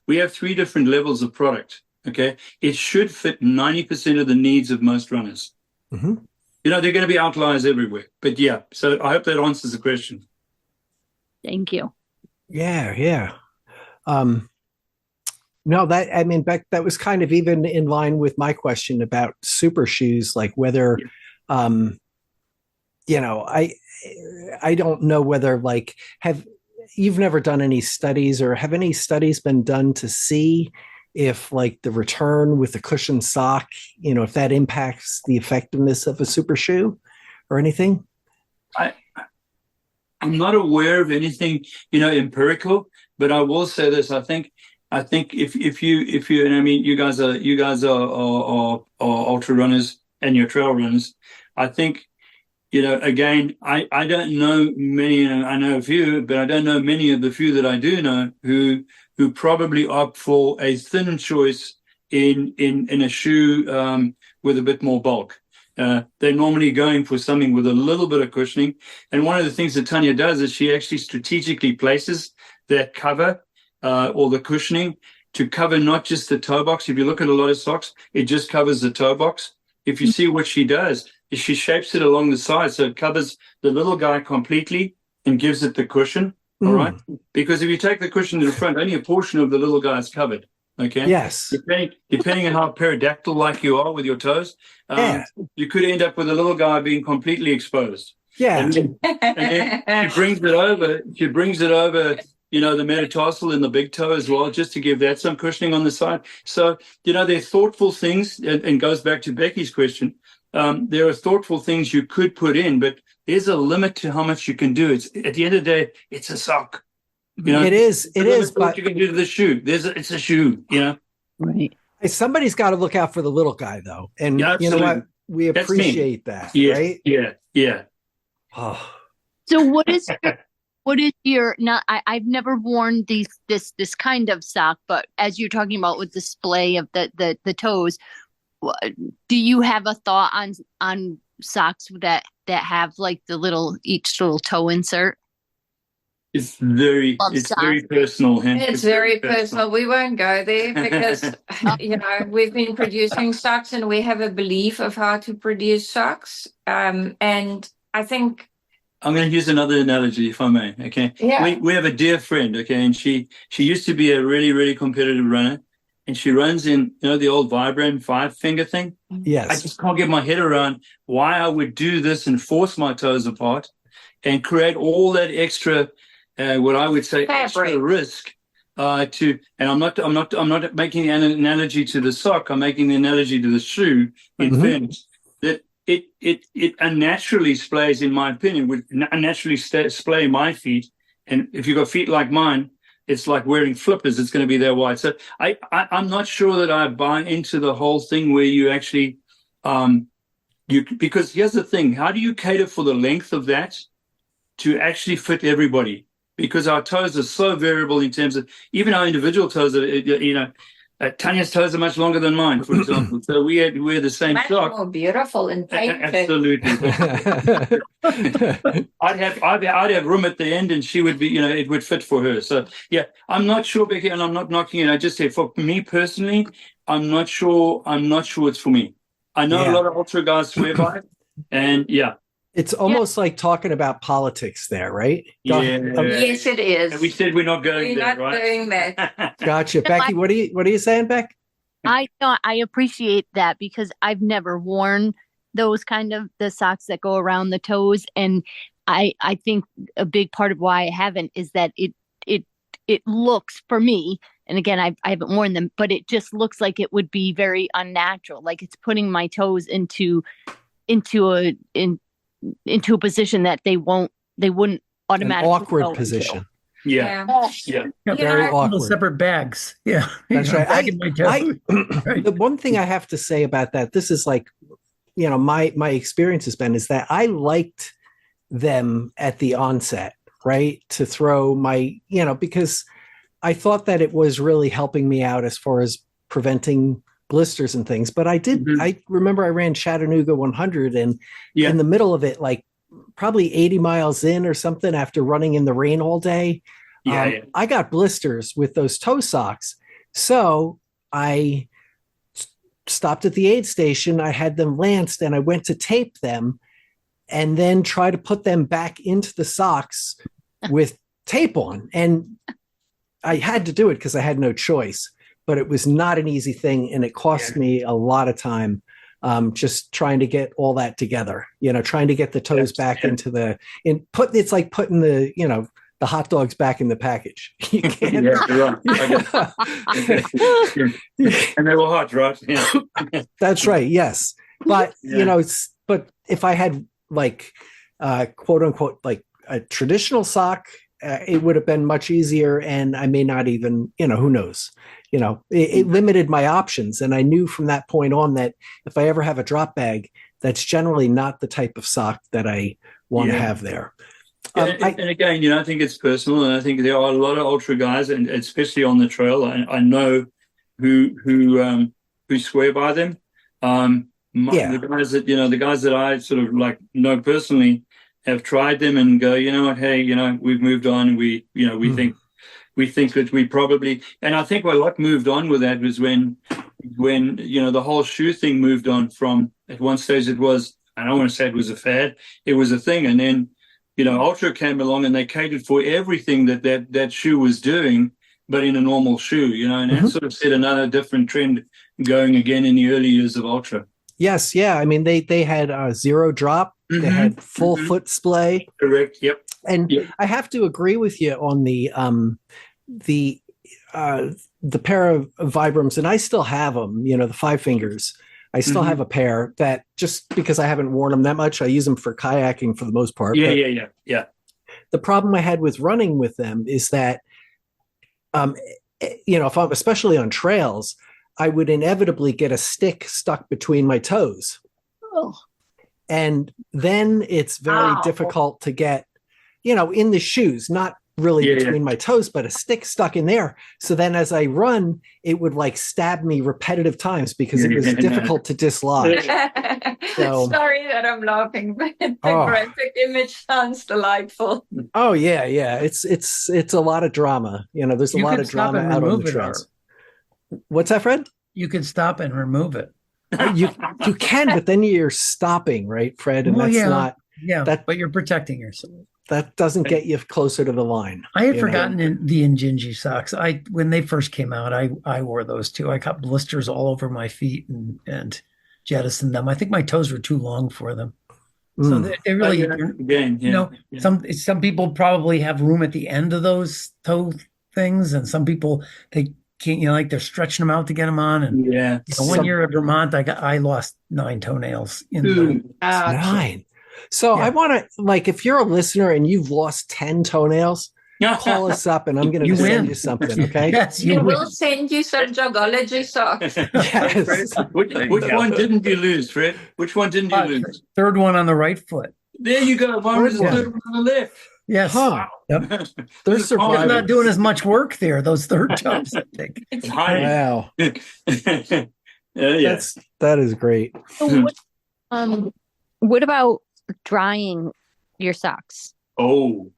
we have 3 different levels of product. Okay. It should fit 90% of the needs of most runners. Mm-hmm. There are going to be outliers everywhere, but yeah. So I hope that answers the question. Thank you. Yeah. No, Beck, that was kind of even in line with my question about super shoes, like whether, I don't know whether you've never done any studies, or have any studies been done to see if like the return with the cushion sock, if that impacts the effectiveness of a super shoe or anything? I'm not aware of anything, empirical, but I will say this. I think if you, and I mean, you guys are ultra runners and you're trail runners. I think, again, I don't know many, I know a few, but I don't know many of the few that I do know who probably opt for a thin choice in a shoe with a bit more bulk. They're normally going for something with a little bit of cushioning. And one of the things that Tanya does is she actually strategically places that cover or the cushioning to cover not just the toe box. If you look at a lot of socks, it just covers the toe box. If you see what she does, is she shapes it along the side so it covers the little guy completely and gives it the cushion. All right. Because if you take the cushion to the front, only a portion of the little guy is covered. Okay. Yes. Depending on how pterodactyl like you are with your toes, you could end up with a little guy being completely exposed. Yeah. And then she brings it over, the metatarsal and the big toe as well, just to give that some cushioning on the side. So, they're thoughtful things, and goes back to Becky's question. There are thoughtful things you could put in, but there's a limit to how much you can do. It's at the end of the day, it's a sock. It is, but what you can do to the shoe. It's a shoe, Right. Hey, somebody's got to look out for the little guy, though. And you know what? We appreciate that, right? Yeah. Oh. So what is your not? I've never worn this kind of sock, but as you're talking about with display of the toes, do you have a thought on socks that have like each little toe insert? It's very personal. It's very personal. We won't go there because, we've been producing socks and we have a belief of how to produce socks. And I think I'm going to use another analogy, if I may. Okay. Yeah. We have a dear friend. Okay. And she used to be a really, really competitive runner, and she runs in, the old Vibram 5-finger thing. Yes. I just can't get my head around why I would do this and force my toes apart and create all that extra, what I would say, extra risk and I'm not making an analogy to the sock. I'm making the analogy to the shoe in fairness, that it unnaturally splays, in my opinion, would unnaturally splay my feet. And if you've got feet like mine, it's like wearing flippers. It's going to be there wide. So I'm not sure that I buy into the whole thing where you actually Because here's the thing: how do you cater for the length of that to actually fit everybody? Because our toes are so variable in terms of even our individual toes. Tanya's toes are much longer than mine, for example. So we wear the same Much sock. more beautiful and painted. Absolutely. I'd have room at the end, and she would be, it would fit for her. So yeah, I'm not sure, Becky, and I'm not knocking it. I just say for me personally, I'm not sure it's for me. I know a lot of ultra guys swear by it, and yeah. It's almost like talking about politics there, right? Yes, it is. And we said we're not going there, We're not doing that. Gotcha. Becky, what are you saying, Beck? I appreciate that because I've never worn those kind of the socks that go around the toes. And I think a big part of why I haven't is that it looks, for me, and again, I haven't worn them, but it just looks like it would be very unnatural. Like it's putting my toes into a position that they wouldn't automatically. An awkward position. Yeah. Very awkward. Little separate bags. Yeah. That's right. Back in my toe. Right. The one thing I have to say about that, this is like, my experience has been is that I liked them at the onset, right? To throw my, because I thought that it was really helping me out as far as preventing blisters and things. But I remember I ran Chattanooga 100 and in the middle of it, like probably 80 miles in or something after running in the rain all day, I got blisters with those toe socks. So I stopped at the aid station. I had them lanced and I went to tape them and then try to put them back into the socks with tape on. And I had to do it because I had no choice. But it was not an easy thing, and it cost me a lot of time just trying to get all that together. Trying to get the toes back into it's like putting the the hot dogs back in the package. You can't. Yeah, and they were hot, right? Yeah. That's right. Yes, but but if I had like quote unquote like a traditional sock, it would have been much easier, and I may not even who knows. It limited my options. And I knew from that point on that if I ever have a drop bag, that's generally not the type of sock that I want to have there. And again, I think it's personal. And I think there are a lot of ultra guys, and especially on the trail, I know who swear by them. The guys that I sort of like know personally have tried them and go, hey, we've moved on. And we think that we probably, and I think what moved on with that was when the whole shoe thing moved on from, at one stage it was, I don't want to say it was a fad, it was a thing. And then, Ultra came along and they catered for everything that shoe was doing, but in a normal shoe, and that sort of set another different trend going again in the early years of Ultra. Yes. Yeah. I mean, they had zero drop, they had full foot splay. Correct. Yep. And I have to agree with you on the pair of Vibrams, and I still have them, the 5 fingers. I still have a pair that, just because I haven't worn them that much, I use them for kayaking for the most part. Yeah. The problem I had with running with them is that, if I'm especially on trails, I would inevitably get a stick stuck between my toes. Oh. And then it's very difficult to get, in the shoes, not really between my toes, but a stick stuck in there. So then as I run, it would like stab me repetitive times because it was difficult to dislodge. Sorry that I'm laughing, but the graphic image sounds delightful. Oh yeah. It's a lot of drama. There's a lot of drama out on the trails. What's that, Fred? You can stop and remove it. You can, but then you're stopping, right, Fred? And that's not. Yeah, but you're protecting yourself. That doesn't get you closer to the line. I had forgotten the Injinji socks. When they first came out, I wore those too. I got blisters all over my feet and jettisoned them. I think my toes were too long for them. So they really, some people probably have room at the end of those toe things, and some people they can't. Like they're stretching them out to get them on. And one year at Vermont, I lost 9 toenails in the 9. So I want to, like, if you're a listener and you've lost 10 toenails, call us up and I'm going You to send win. you something. Okay. Yes, We you win. will send you some Jogology socks. Yes. Which one didn't you lose, Fred? Which one didn't you lose? Third one on the right foot. There you go. One was the Third third one on the left. Yes. Huh. Yep. They're This is survivors. I'm not doing as much work there, those third jumps, I think. It's hiding. Wow. Yeah. That is great. So what about drying your socks? Oh,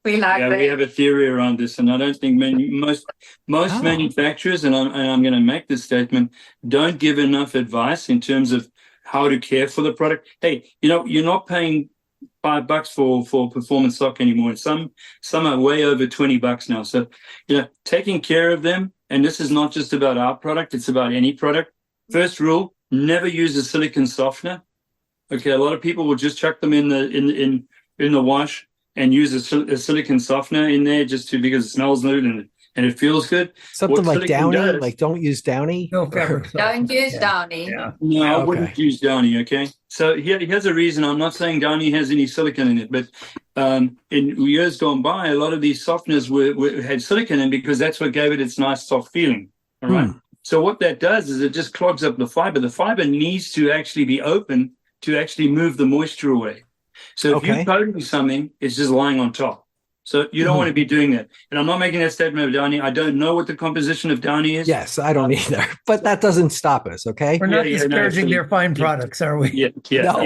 We like yeah, that. we have a theory around this, and I don't think most manufacturers, and I'm going to make this statement, don't give enough advice in terms of how to care for the product. Hey, you're not paying $5 for a performance sock anymore, and some are way over $20 now. So, taking care of them, and this is not just about our product; it's about any product. First rule: never use a silicone softener. Okay, a lot of people will just chuck them in the wash and use a silicone softener in there because it smells good and it feels good. Something What like silicone Downy, does- like don't use Downy. No fabric. Don't use Yeah. Downy. Yeah. No, I Okay. wouldn't use Downy, okay? So here's a reason. I'm not saying Downy has any silicone in it, but in years gone by, a lot of these softeners had silicone in because that's what gave it its nice soft feeling, all right? So what that does is it just clogs up the fiber. The fiber needs to actually be open to actually move the moisture away. So if you're coating something, it's just lying on top. So you don't want to be doing that. And I'm not making that statement of Downy. I don't know what the composition of Downy is. Yes, I don't either. But that doesn't stop us, okay? We're not Yeah, no, disparaging so- their fine products, are we? Yeah. No.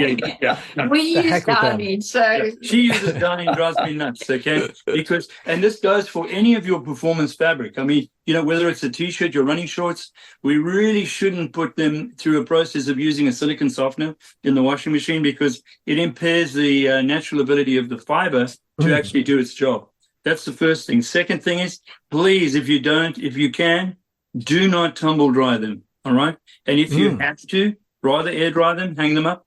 We The use heck with them. Downy, so She uses Downy and drives me nuts, okay? And this goes for any of your performance fabric. I mean, whether it's a t-shirt, your running shorts, we really shouldn't put them through a process of using a silicone softener in the washing machine because it impairs the natural ability of the fiber to actually do its job. That's the first thing. Second thing is, please, if you can, do not tumble dry them, all right? And if you have to, rather air dry them, hang them up.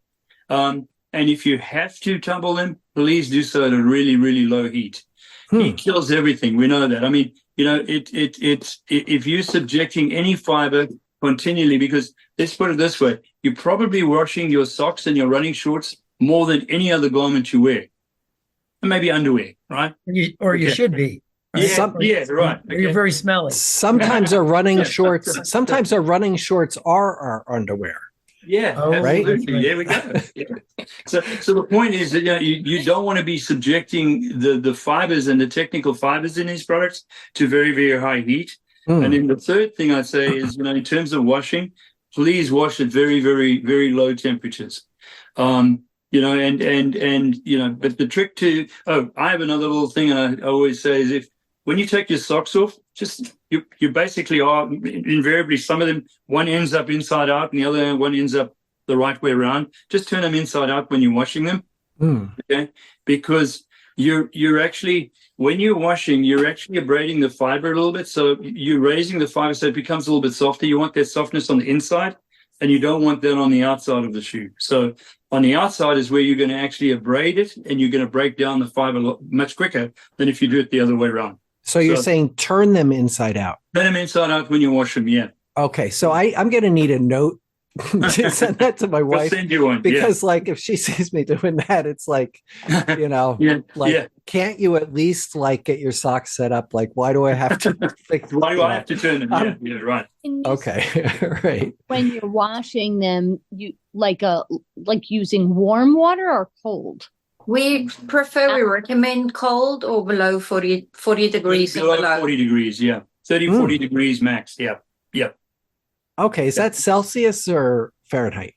And if you have to tumble them, please do so at a really, really low heat. Heat kills everything. We know that. I mean, if you're subjecting any fiber continually, because let's put it this way, you're probably washing your socks and your running shorts more than any other garment you wear. And maybe underwear, right? You should be. Right? Right. Or you're very smelly. Sometimes our running shorts are our underwear. Yeah, right? absolutely. There we go. Yeah. So the point is that you don't want to be subjecting the fibers and the technical fibers in these products to very, very high heat. And then the third thing I'd say is, in terms of washing, please wash at very, very, very low temperatures. But the trick I have another little thing I always say is when you take your socks off, you basically are invariably, some of them, one ends up inside out and the other one ends up the right way around. Just turn them inside out when you're washing them. Okay. Because you're actually, when you're washing, you're actually abrading the fiber a little bit. So you're raising the fiber so it becomes a little bit softer. You want that softness on the inside and you don't want that on the outside of the shoe. So on the outside is where you're going to actually abrade it and you're going to break down the fiber much quicker than if you do it the other way around. So you're saying turn them inside out. Turn them inside out when you wash them, yeah. Okay, so I'm going to need a note to send that to my wife. I'll send you one, because if she sees me doing that, it's like, can't you at least get your socks set up? Like, why do I have to? Why do I have to turn them? Yeah, right. Okay, right. When you're washing them, you like using warm water or cold? we recommend cold or below 40 degrees and below. 40 degrees, yeah. 30, 40 degrees max, yeah. Okay, is that Celsius or Fahrenheit?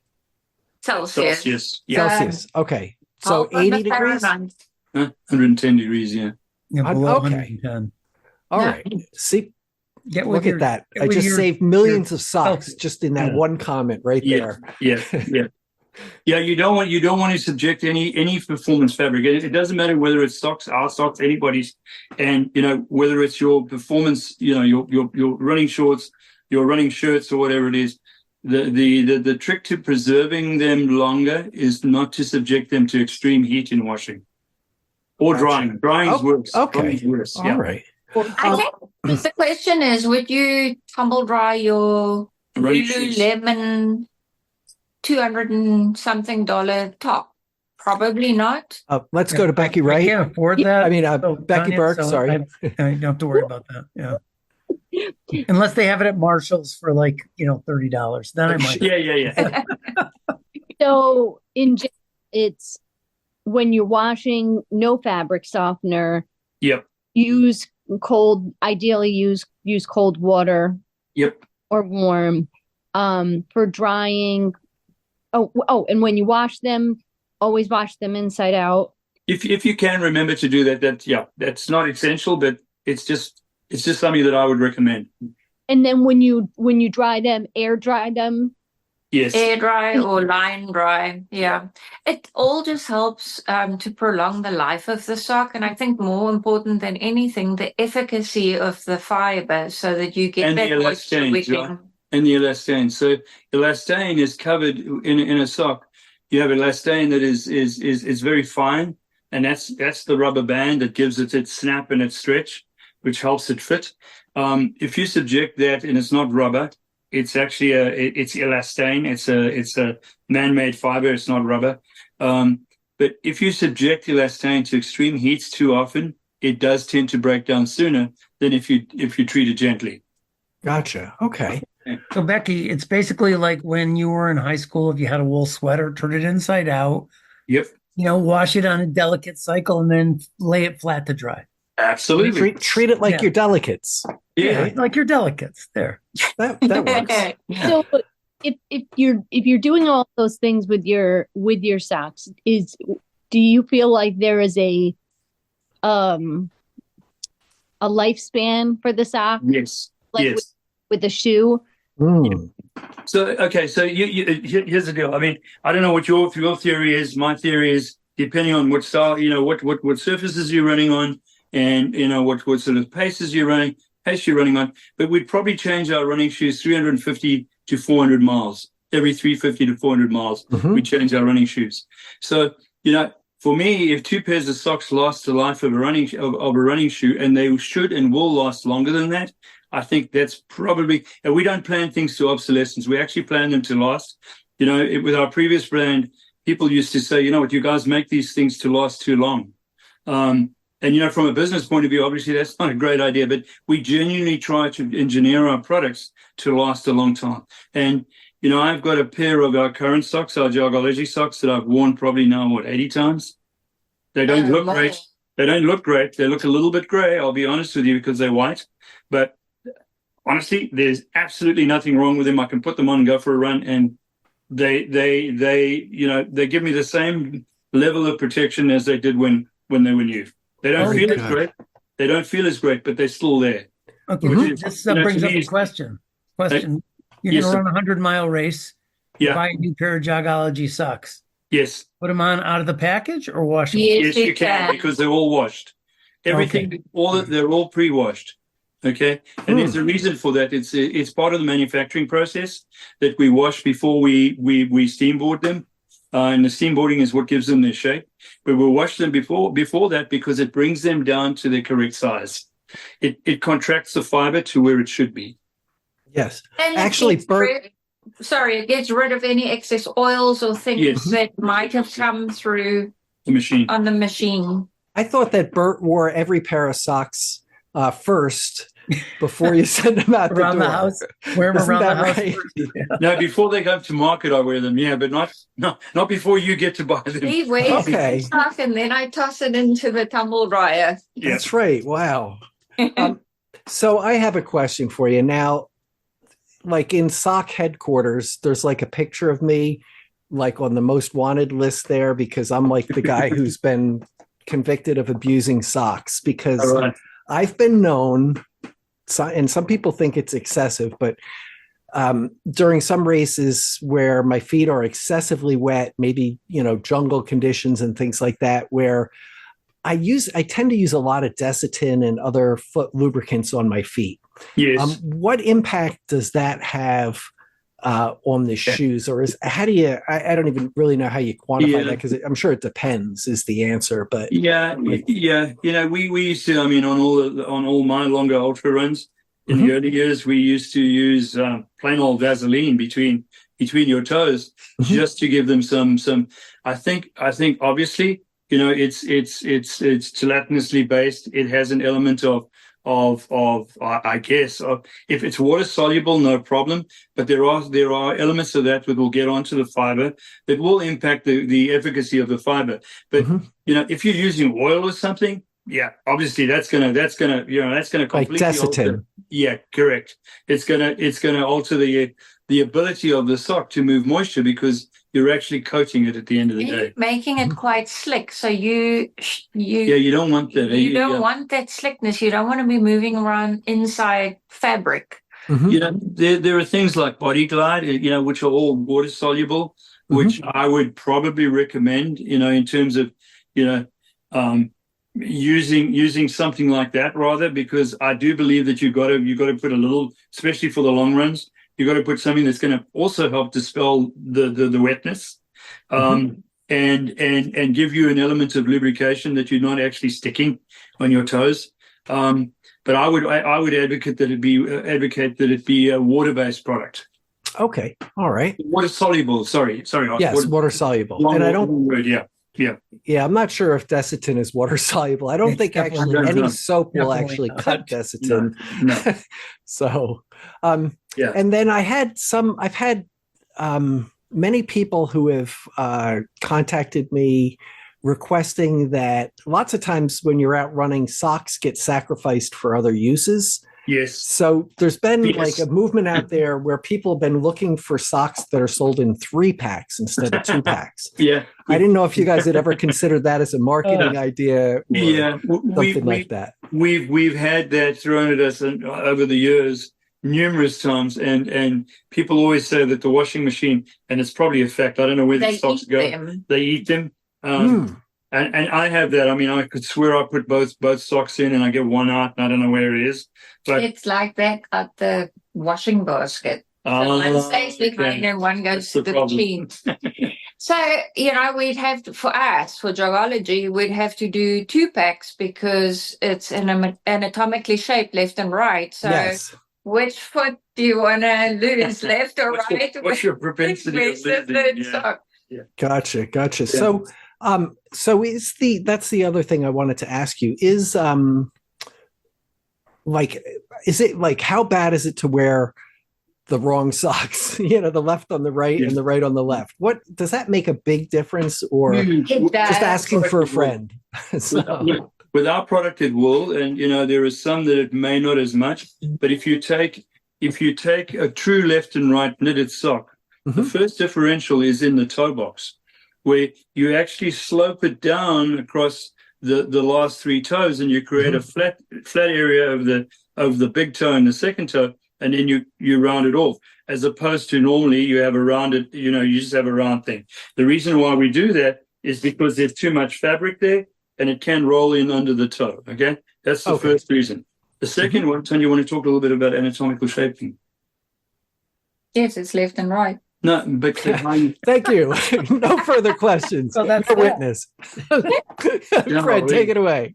Celsius. Yeah. Celsius. Okay. So 80 degrees? 110 degrees, yeah. Below Okay. 110. All right. See, Look at that. I just saved millions of socks just in that one comment right there. Yeah. Yeah, you don't want to subject any performance fabric. It doesn't matter whether it's socks, our socks, anybody's, and whether it's your performance, your running shorts, your running shirts, or whatever it is. The trick to preserving them longer is not to subject them to extreme heat in washing or drying. Drying is worse. Okay. Drying is worse. All right. I think the question is, would you tumble dry your Running shoes. Lululemon $200 and something top? Probably not. Let's go to Becky, I right? can't afford that. I mean, So, Becky Tanya, Burke, so sorry. I don't have to worry about that. Yeah. Unless they have it at Marshall's for like, $30. Then I might. Yeah. So it's when you're washing, no fabric softener. Yep. Ideally use cold water. Yep. Or warm. For drying. And when you wash them, always wash them inside out. If you can remember to do that, that's not essential, but it's just something that I would recommend. And then when you dry them, air dry them. Yes. Air dry or line dry. Yeah. It all just helps to prolong the life of the sock. And I think more important than anything, the efficacy of the fiber so that you get that moisture wicking. And the elastane. So elastane is covered in a sock. You have elastane that is very fine. And that's the rubber band that gives it its snap and its stretch, which helps it fit. If you subject that and it's not rubber, it's actually it's elastane. It's a man-made fiber. It's not rubber. But if you subject elastane to extreme heats too often, it does tend to break down sooner than if you treat it gently. Gotcha. Okay. So Becky, it's basically like when you were in high school, if you had a wool sweater, turn it inside out. Yep. Wash it on a delicate cycle and then lay it flat to dry. Absolutely. Treat it like your delicates. Yeah. Like your delicates. There. That works. Yeah. So if you're doing all those things with your socks, do you feel like there is a lifespan for the sock? Yes. Like yes. With the shoe? Mm. So here's the deal. I mean, I don't know what your theory is. My theory is, depending on what style, what surfaces you're running on, and what sort of pace you're running on. But we'd probably change our running shoes 350 to 400 miles. Every 350 to 400 miles, we change our running shoes. So for me, if two pairs of socks last the life of a running shoe, and they should and will last longer than that, I think that's probably, and we don't plan things to obsolescence. We actually plan them to last. With our previous brand, people used to say, you guys make these things to last too long. And, from a business point of view, obviously that's not a great idea, but we genuinely try to engineer our products to last a long time. And, I've got a pair of our current socks, our Jogology socks, that I've worn probably now, 80 times. They don't look great. They don't look great. They look a little bit gray, I'll be honest with you, because they're white. But honestly, there's absolutely nothing wrong with them. I can put them on and go for a run, and they give me the same level of protection as they did when they were new. They don't feel as great. They don't feel as great, but they're still there. Okay, this brings up a question. You're going to run a 100-mile race. You buy a new pair of Jogology socks. Yes. Put them on out of the package or wash them? Yes, you can, because they're all washed. Everything, they're all pre-washed. Okay, and there's a reason for that. It's part of the manufacturing process that we wash before we steamboard them, and the steamboarding is what gives them their shape. But we'll wash them before that because it brings them down to their correct size. It contracts the fiber to where it should be. Yes, and actually, Bert. It gets rid of any excess oils or things that might have come through the machine. On the machine. I thought that Bert wore every pair of socks first before you send them out around the door. The house. Wear them around the house. Right? No, before they go to market, I wear them. Yeah, but not before you get to buy them. He wears the sock and then I toss it into the tumble dryer. Yeah. That's right. Wow. So I have a question for you now. Like in sock headquarters, there's like a picture of me, like on the most wanted list there, because I'm like the guy who's been convicted of abusing socks, because I've been known, and some people think it's excessive, but during some races where my feet are excessively wet, maybe, jungle conditions and things like that, where I tend to use a lot of Desitin and other foot lubricants on my feet. Yes. What impact does that have on the shoes, or how do you? I don't even really know how you quantify that, because I'm sure it depends. Is the answer? But we used to. I mean, on all my longer ultra runs, In the early years, we used to use plain old Vaseline between your toes just to give them some. I think obviously, it's gelatinously based. It has an element of I guess if it's water soluble, no problem. But there are elements of that will get onto the fiber that will impact the efficacy of the fiber. But if you're using oil or something, yeah, obviously that's gonna completely like Desitin. Yeah, correct. It's gonna alter the ability of the sock to move moisture because you're actually coating it at the end of the day. Making it quite slick, so you don't want that. You don't want that slickness. You don't want to be moving around inside fabric. There are things like Body Glide, which are all water soluble, which I would probably recommend. In terms of using something like that rather, because I do believe that you've got to put a little, especially for the long runs, you've got to put something that's going to also help dispel the wetness, and give you an element of lubrication that you're not actually sticking on your toes. But I would advocate that it be a water-based product. Okay, all right. Water soluble. Sorry. Yes, water soluble. And I don't. Word, yeah. I'm not sure if Desitin is water soluble. I don't think actually any soap will actually cut Desitin. No. So, and then I've had many people who have contacted me requesting that lots of times when you're out running, socks get sacrificed for other uses. Yes. So there's been like a movement out there where people have been looking for socks that are sold in 3-packs instead of 2-packs. Yeah. I didn't know if you guys had ever considered that as a marketing idea or something like that. We've had that thrown at us over the years numerous times, and people always say that the washing machine, and it's probably a fact, I don't know where the socks go. They eat them. And I have that. I mean, I could swear I put both socks in and I get one out and I don't know where it is. But it's like that at the washing basket. So one stays behind and one goes to the machine. So, we'd have to, for Jogology, we'd have to do 2-packs because it's anatomically shaped left and right. So which foot do you want to lose, left or right? What's your propensity of losing? Yeah. Gotcha. Yeah. So that's the other thing I wanted to ask you is is it like, how bad is it to wear the wrong socks, the left on the right and the right on the left? What does that make a big difference, or just asking for a friend? With our product it will, and there are some that it may not as much, but if you take a true left and right knitted sock, the first differential is in the toe box, where you actually slope it down across the last 3 toes, and you create a flat area of the big toe and the second toe, and then you round it off, as opposed to normally you have a rounded, you just have a round thing. The reason why we do that is because there's too much fabric there, and it can roll in under the toe. Okay, that's the first reason. The second one, Tanya, you want to talk a little bit about anatomical shaping? Yes, it's left and right. No, but thank you. No further questions. So that's no witness. Fred, take it away.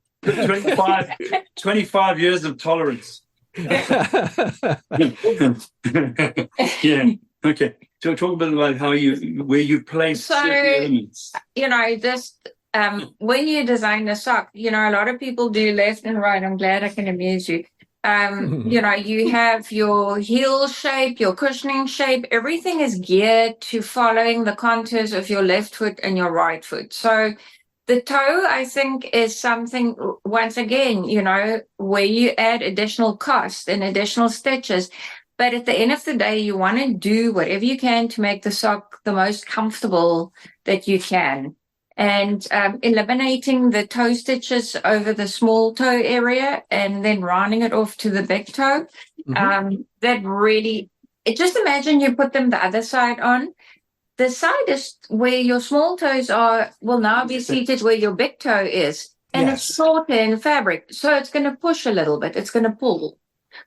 25 years of tolerance. Yeah. Okay. So talk a bit about where you place certain elements. When you design a sock, a lot of people do left and right. I'm glad I can amuse you. You have your heel shape, your cushioning shape. Everything is geared to following the contours of your left foot and your right foot. So the toe, I think, is something, once again, where you add additional cost and additional stitches. But at the end of the day, you want to do whatever you can to make the sock the most comfortable that you can. And eliminating the toe stitches over the small toe area and then rounding it off to the big toe. That really, just imagine you put them the other side on. The side is where your small toes will now be seated where your big toe is. And it's shorter in fabric. So it's going to push a little bit. It's going to pull.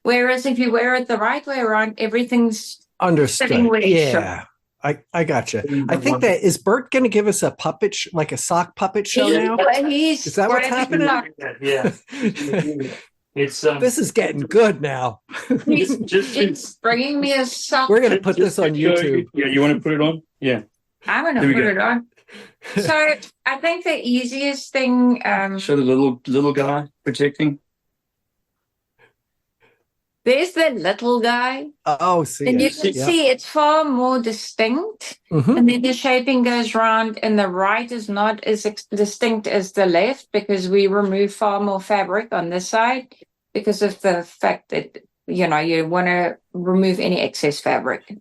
Whereas if you wear it the right way around, everything's understood. Yeah. I gotcha. I think that is Bert going to give us a like a sock puppet show now? Is that what's happening? Yeah. This is getting good now. It's bringing me a sock. We're going to put this on YouTube. Yeah, you want to put it on? Yeah. I'm going to put it on. So I think the easiest thing. Show the little guy protecting. There's the little guy. Oh, see. And you can see it's far more distinct. And then the shaping goes round, and the right is not as distinct as the left because we remove far more fabric on this side because of the fact that, you want to remove any excess fabric.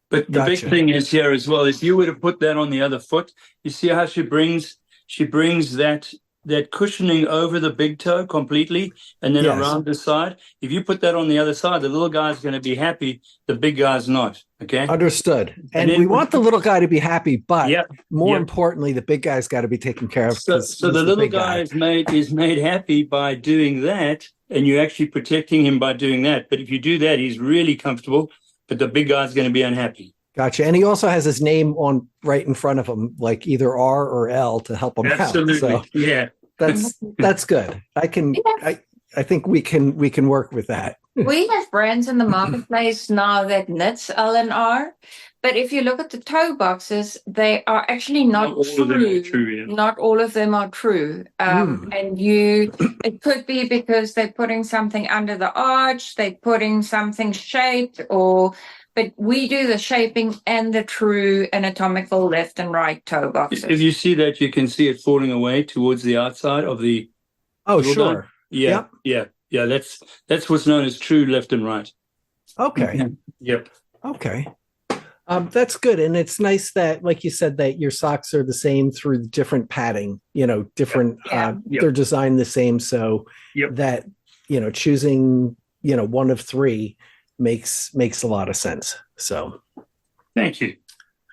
But the big thing is here as well, if you were to put that on the other foot, you see how she brings that cushioning over the big toe completely and then around the side. If you put that on the other side, the little guy's going to be happy. The big guy's not. Okay. Understood. And we want the little guy to be happy, but more importantly, the big guy's got to be taken care of. So the little guy is made happy by doing that, and you're actually protecting him by doing that. But if you do that, he's really comfortable, but the big guy's going to be unhappy. Gotcha. And he also has his name on right in front of him, like either R or L to help him Absolutely. out. So yeah. That's good. I think we can work with that. We have brands in the marketplace now that knits L and R, but if you look at the toe boxes, they are actually not true. Not all of them are true. And it could be because they're putting something under the arch, they're putting something shaped, but we do the shaping and the true anatomical left and right toe boxes. If you see that, you can see it falling away towards the outside of the. Oh, sure. Yeah. That's what's known as true left and right. Okay. Yep. Okay. That's good. And it's nice that, like you said, that your socks are the same through different padding, different, they're designed the same. So that, choosing, one of three makes a lot of sense. So thank you.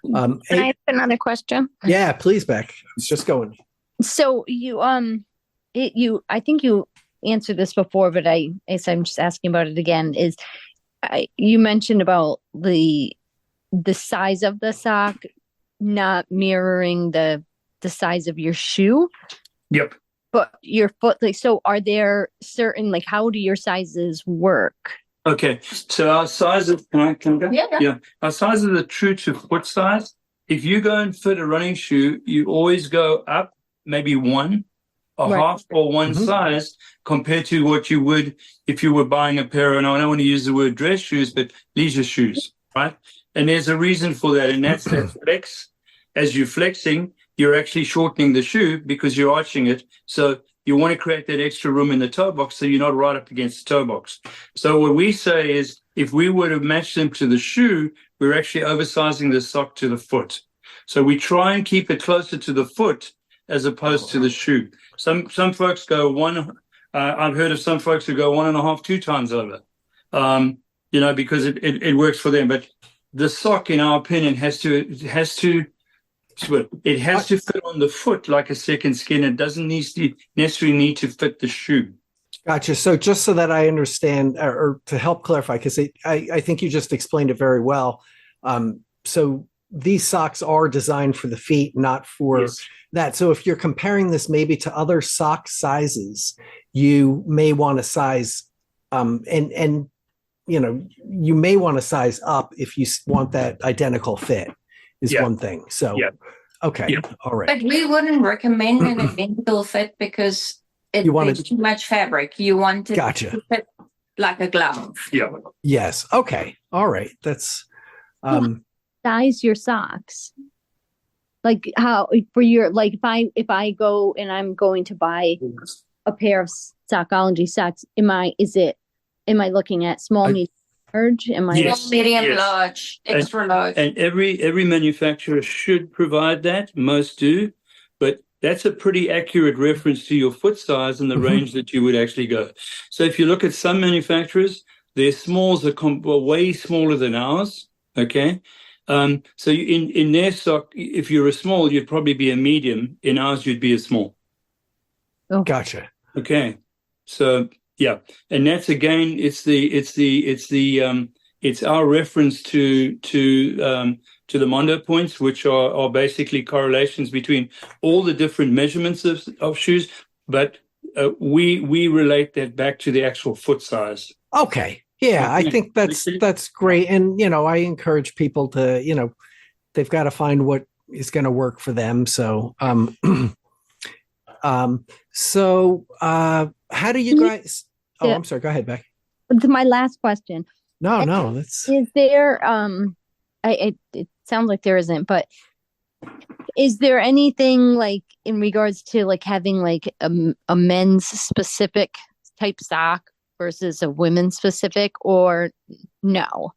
Can I have another question? Yeah, please, Beck. It's just going. So I think you answered this before, but I'm just asking about it again. You mentioned about the size of the sock not mirroring the size of your shoe. Yep. But your foot, so are there certain, how do your sizes work? Okay, so our sizes, can I go? Yeah. Our sizes are true to foot size. If you go and fit a running shoe, you always go up maybe half or one size compared to what you would if you were buying a pair of, and I don't want to use the word dress shoes, but leisure shoes, right? And there's a reason for that, and that's that flex. As you're flexing, you're actually shortening the shoe because you're arching it. So you want to create that extra room in the toe box so you're not right up against the toe box. So what we say is if we were to match them to the shoe, we're actually oversizing the sock to the foot. So we try and keep it closer to the foot as opposed to the shoe. Some folks go I've heard of some folks who go 1.5, 2 times over, because it works for them. But the sock, in our opinion, has to fit on the foot like a second skin. It doesn't necessarily need to fit the shoe. Gotcha. So just so that I understand, or to help clarify, because I think you just explained it very well. So these socks are designed for the feet, not for that. So if you're comparing this maybe to other sock sizes, you may want to size, and you may want to size up if you want that identical fit. Is one thing. So, okay. All right. But we wouldn't recommend an identical fit because it's too much fabric. You want it to fit like a glove. Yeah. Yes. Okay. All right. That's size your socks. Like how for your, if I go and I'm going to buy a pair of Sockology socks, am I looking at small, medium, large? Small, medium, large, extra large. And every manufacturer should provide that. Most do, but that's a pretty accurate reference to your foot size and the range that you would actually go. So if you look at some manufacturers, their smalls are way smaller than ours. Okay. So in their sock, if you're a small, you'd probably be a medium. In ours, you'd be a small. Oh, gotcha. Okay. So yeah, and that's again, it's our reference to the Mondo points, which are basically correlations between all the different measurements of shoes. But we relate that back to the actual foot size. Okay. Yeah, I think that's great. And, I encourage people to, they've got to find what is going to work for them. So, how do you guys, oh, I'm sorry. Go ahead, Beck. My last question. No, that's. Is there, it sounds like there isn't, but is there anything like in regards to like having like a men's specific type sock versus a women's specific, or no?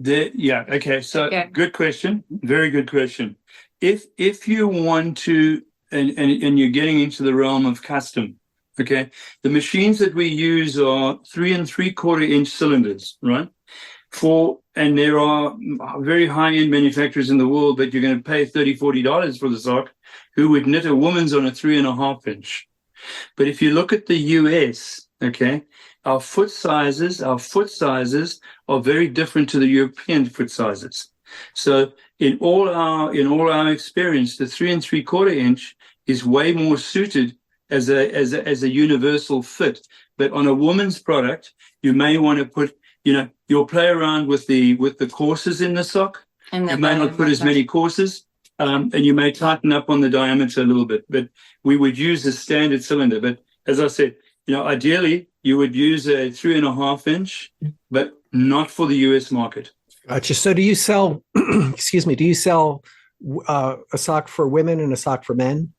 Okay. So good question. Very good question. If you want to, and you're getting into the realm of custom, okay, the machines that we use are 3 3/4 inch cylinders, right? And there are very high-end manufacturers in the world, but you're going to pay $30-$40 for the sock, who would knit a woman's on a 3.5 inch. But if you look at the US, okay, our foot sizes are very different to the European foot sizes. So in all our experience, the 3 3/4 inch is way more suited as a universal fit. But on a woman's product, you may want to put, you'll play around with the courses in the sock. And you may not put as many courses, and you may tighten up on the diameter a little bit. But we would use a standard cylinder. But as I said, ideally you would use a 3.5 inch, but not for the US market. Gotcha. So do you sell, excuse me, do you sell a sock for women and a sock for men?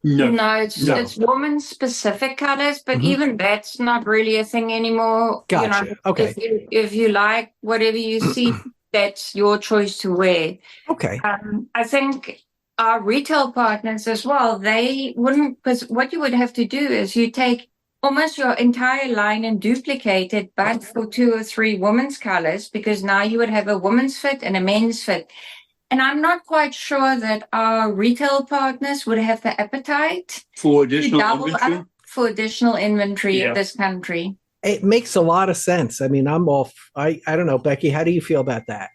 No, it's woman specific colors, but even that's not really a thing anymore. Gotcha. Okay. If you like whatever you see, that's your choice to wear. Okay. I think our retail partners as well, they wouldn't, because what you would have to do is you take almost your entire line and duplicate it, but for 2 or 3 women's colors, because now you would have a women's fit and a men's fit. And I'm not quite sure that our retail partners would have the appetite for additional inventory. In this country. It makes a lot of sense. I mean, I don't know, Becky, how do you feel about that?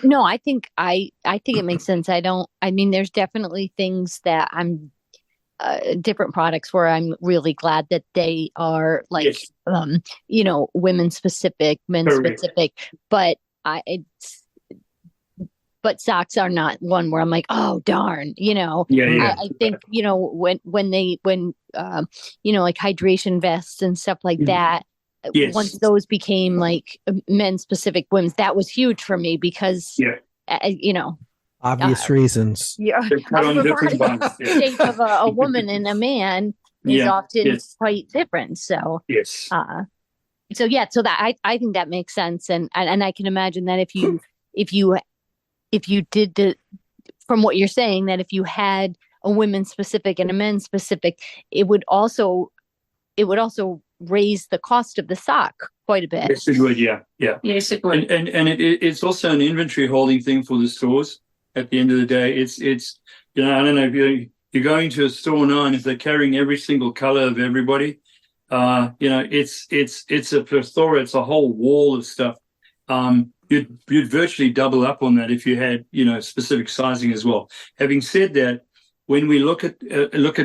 No, I think it makes sense. There's definitely things that I'm different products where I'm really glad that they are like, women specific, men specific, but but socks are not one where I'm like, oh darn, I think, when like hydration vests and stuff like that, once those became like men specific, women's, that was huge for me because, obvious reasons. The shape of a woman and a man is often quite different. So, so that I think that makes sense. And I can imagine that if you did from what you're saying, that if you had a women's specific and a men's specific, it would also raise the cost of the sock quite a bit. Yes, it would. Yeah. Yes, it would. And it's also an inventory holding thing for the stores. At the end of the day, it's I don't know, if you're going to a store now and if they're carrying every single color of everybody, it's a plethora, it's a whole wall of stuff. You'd virtually double up on that if you had, specific sizing as well. Having said that, when we look at,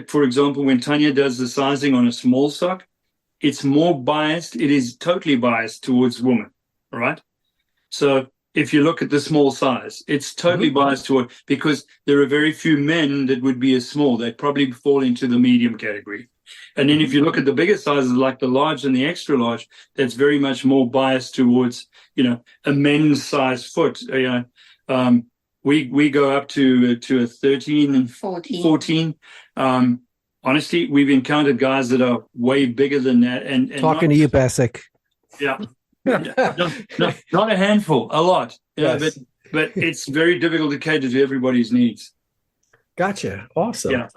for example, when Tanya does the sizing on a small sock, it's more biased. It is totally biased towards women, all right? So if you look at the small size, it's totally biased toward, because there are very few men that would be a small. They'd probably fall into the medium category. And then if you look at the bigger sizes, like the large and the extra large, that's very much more biased towards, a men's size foot. We go up to a 13 and 14. Honestly, we've encountered guys that are way bigger than that. And talking to you, Basic. Yeah. Not a handful, a lot. Yes. But it's very difficult to cater to everybody's needs. Gotcha. Awesome. Yeah.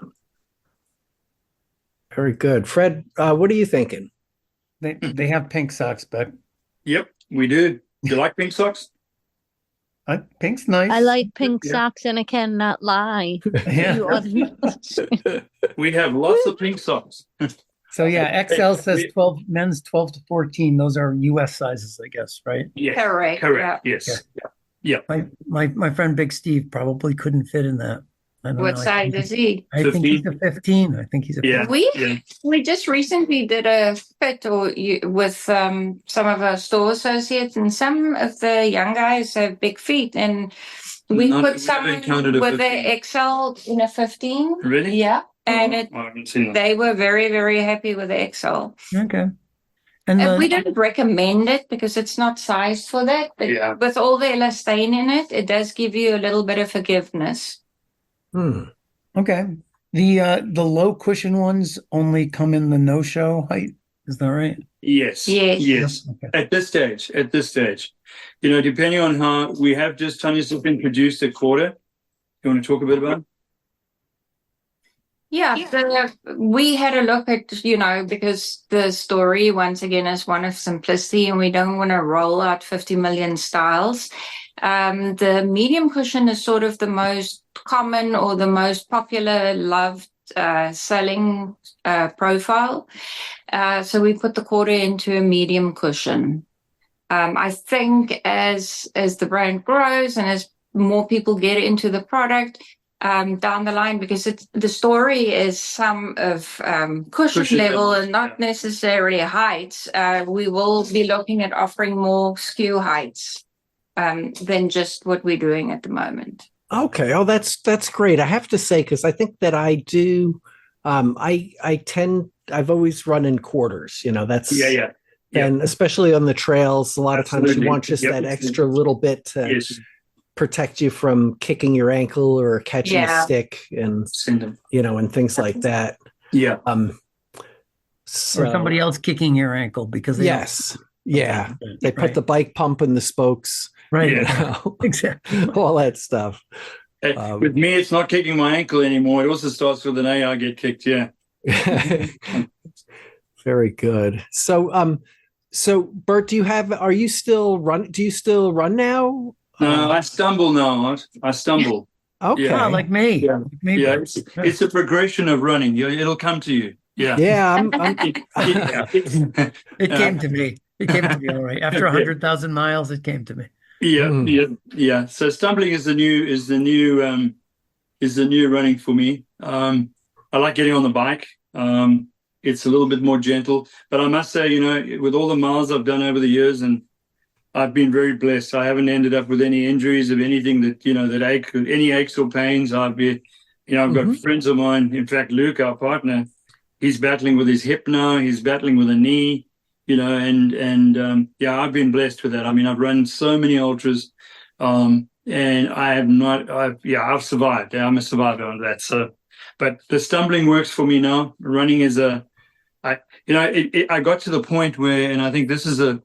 Very good. Fred, what are you thinking? They have pink socks, but Yep, we do. Do you like pink socks? Pink's nice. I like pink socks, and I cannot lie. Yeah. We have lots of pink socks. So XL says 12, men's 12 to 14. Those are US sizes, I guess, right? Yes. Correct. Yes. Yeah. My friend Big Steve probably couldn't fit in that. I don't What know. size is he? I think he's a 15. I think he's a 15. Yeah. We just recently did a fit with some of our store associates, and some of the young guys have big feet, and we put someone with an XL in a 15. Really? Yeah, and I haven't seen that. they were very, very happy with the XL. Okay. And we don't recommend it because it's not sized for that. But with all the elastane in it, it does give you a little bit of forgiveness. Okay. The low cushion ones only come in the no-show height. Is that right? Yes. Okay. At this stage, depending on how we have just Tanya's introduced a quarter. You want to talk a bit about it? Yeah, we had a look at, because the story, once again, is one of simplicity, and we don't want to roll out 50 million styles. The medium cushion is sort of the most common or the most popular, loved, selling profile. So we put the quarter into a medium cushion. I think as the brand grows and as more people get into the product, down the line, because the story is some of cushion level and not necessarily heights. We will be looking at offering more skew heights than just what we're doing at the moment. Okay. Oh, that's great. I have to say, because I think that I do. I've always run in quarters. That's and especially on the trails, a lot of times you want just that extra little bit to protect you from kicking your ankle or catching a stick and and things like that. Yeah. Or somebody else kicking your ankle because they they put the bike pump in the spokes, right? Exactly, all that stuff. With me, it's not kicking my ankle anymore. It also starts with an A. I get kicked. Yeah. Very good. So Bert, do you still run now? No, I stumble now. I stumble. Okay. Yeah. Like me. Yeah. Like me. Yeah. It's a progression of running. It'll come to you. Yeah. Yeah. It came to me. It came to me all right. After 100,000 miles, it came to me. Yeah. So stumbling is the new running for me. I like getting on the bike. It's a little bit more gentle, but I must say, with all the miles I've done over the years, and I've been very blessed. I haven't ended up with any injuries of anything that ache, any aches or pains. I've got friends of mine. In fact, Luke, our partner, he's battling with his hip now. He's battling with a knee, and I've been blessed with that. I mean, I've run so many ultras, and I've survived. I'm a survivor on that. So, but the stumbling works for me now. Running is I got to the point where, and I think this is a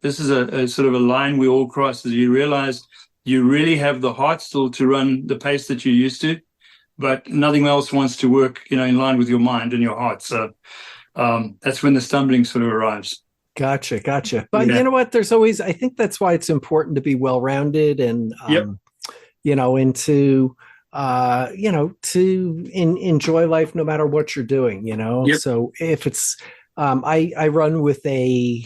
sort of a line we all cross, is you realize you really have the heart still to run the pace that you used to, but nothing else wants to work, in line with your mind and your heart. So that's when the stumbling sort of arrives. Gotcha. But you know what? There's always, I think that's why it's important to be well-rounded and, and to enjoy life no matter what you're doing, So if it's, I run with a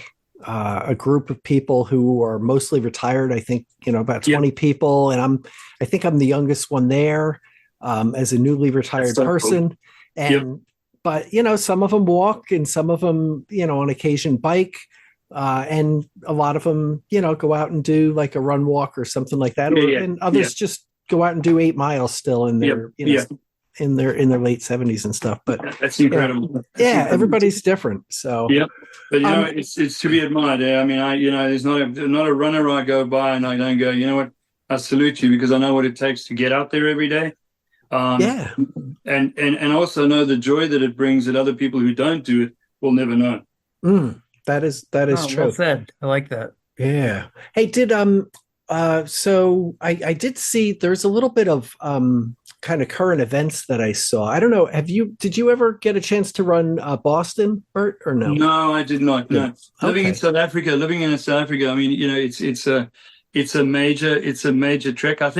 group of people who are mostly retired. I think, about 20 people. And I think I'm the youngest one there, as a newly retired person. Cool. And, but, some of them walk and some of them, on occasion bike. And a lot of them, go out and do like a run walk or something like that. And others just go out and do 8 miles still in their, in their late 70s and stuff. But that's incredible. Everybody's different. So but it's to be admired. I mean, there's not a runner I go by and I don't go, you know what, I salute you, because I know what it takes to get out there every day. And also know the joy that it brings that other people who don't do it will never know. That is true. Well said. I like that. Yeah. Hey, so I did see there's a little bit of kind of current events that I saw. I don't know. Did you ever get a chance to run Boston, Bert, or no? No, I did not. No. Living in South Africa, I mean, it's a major trek. I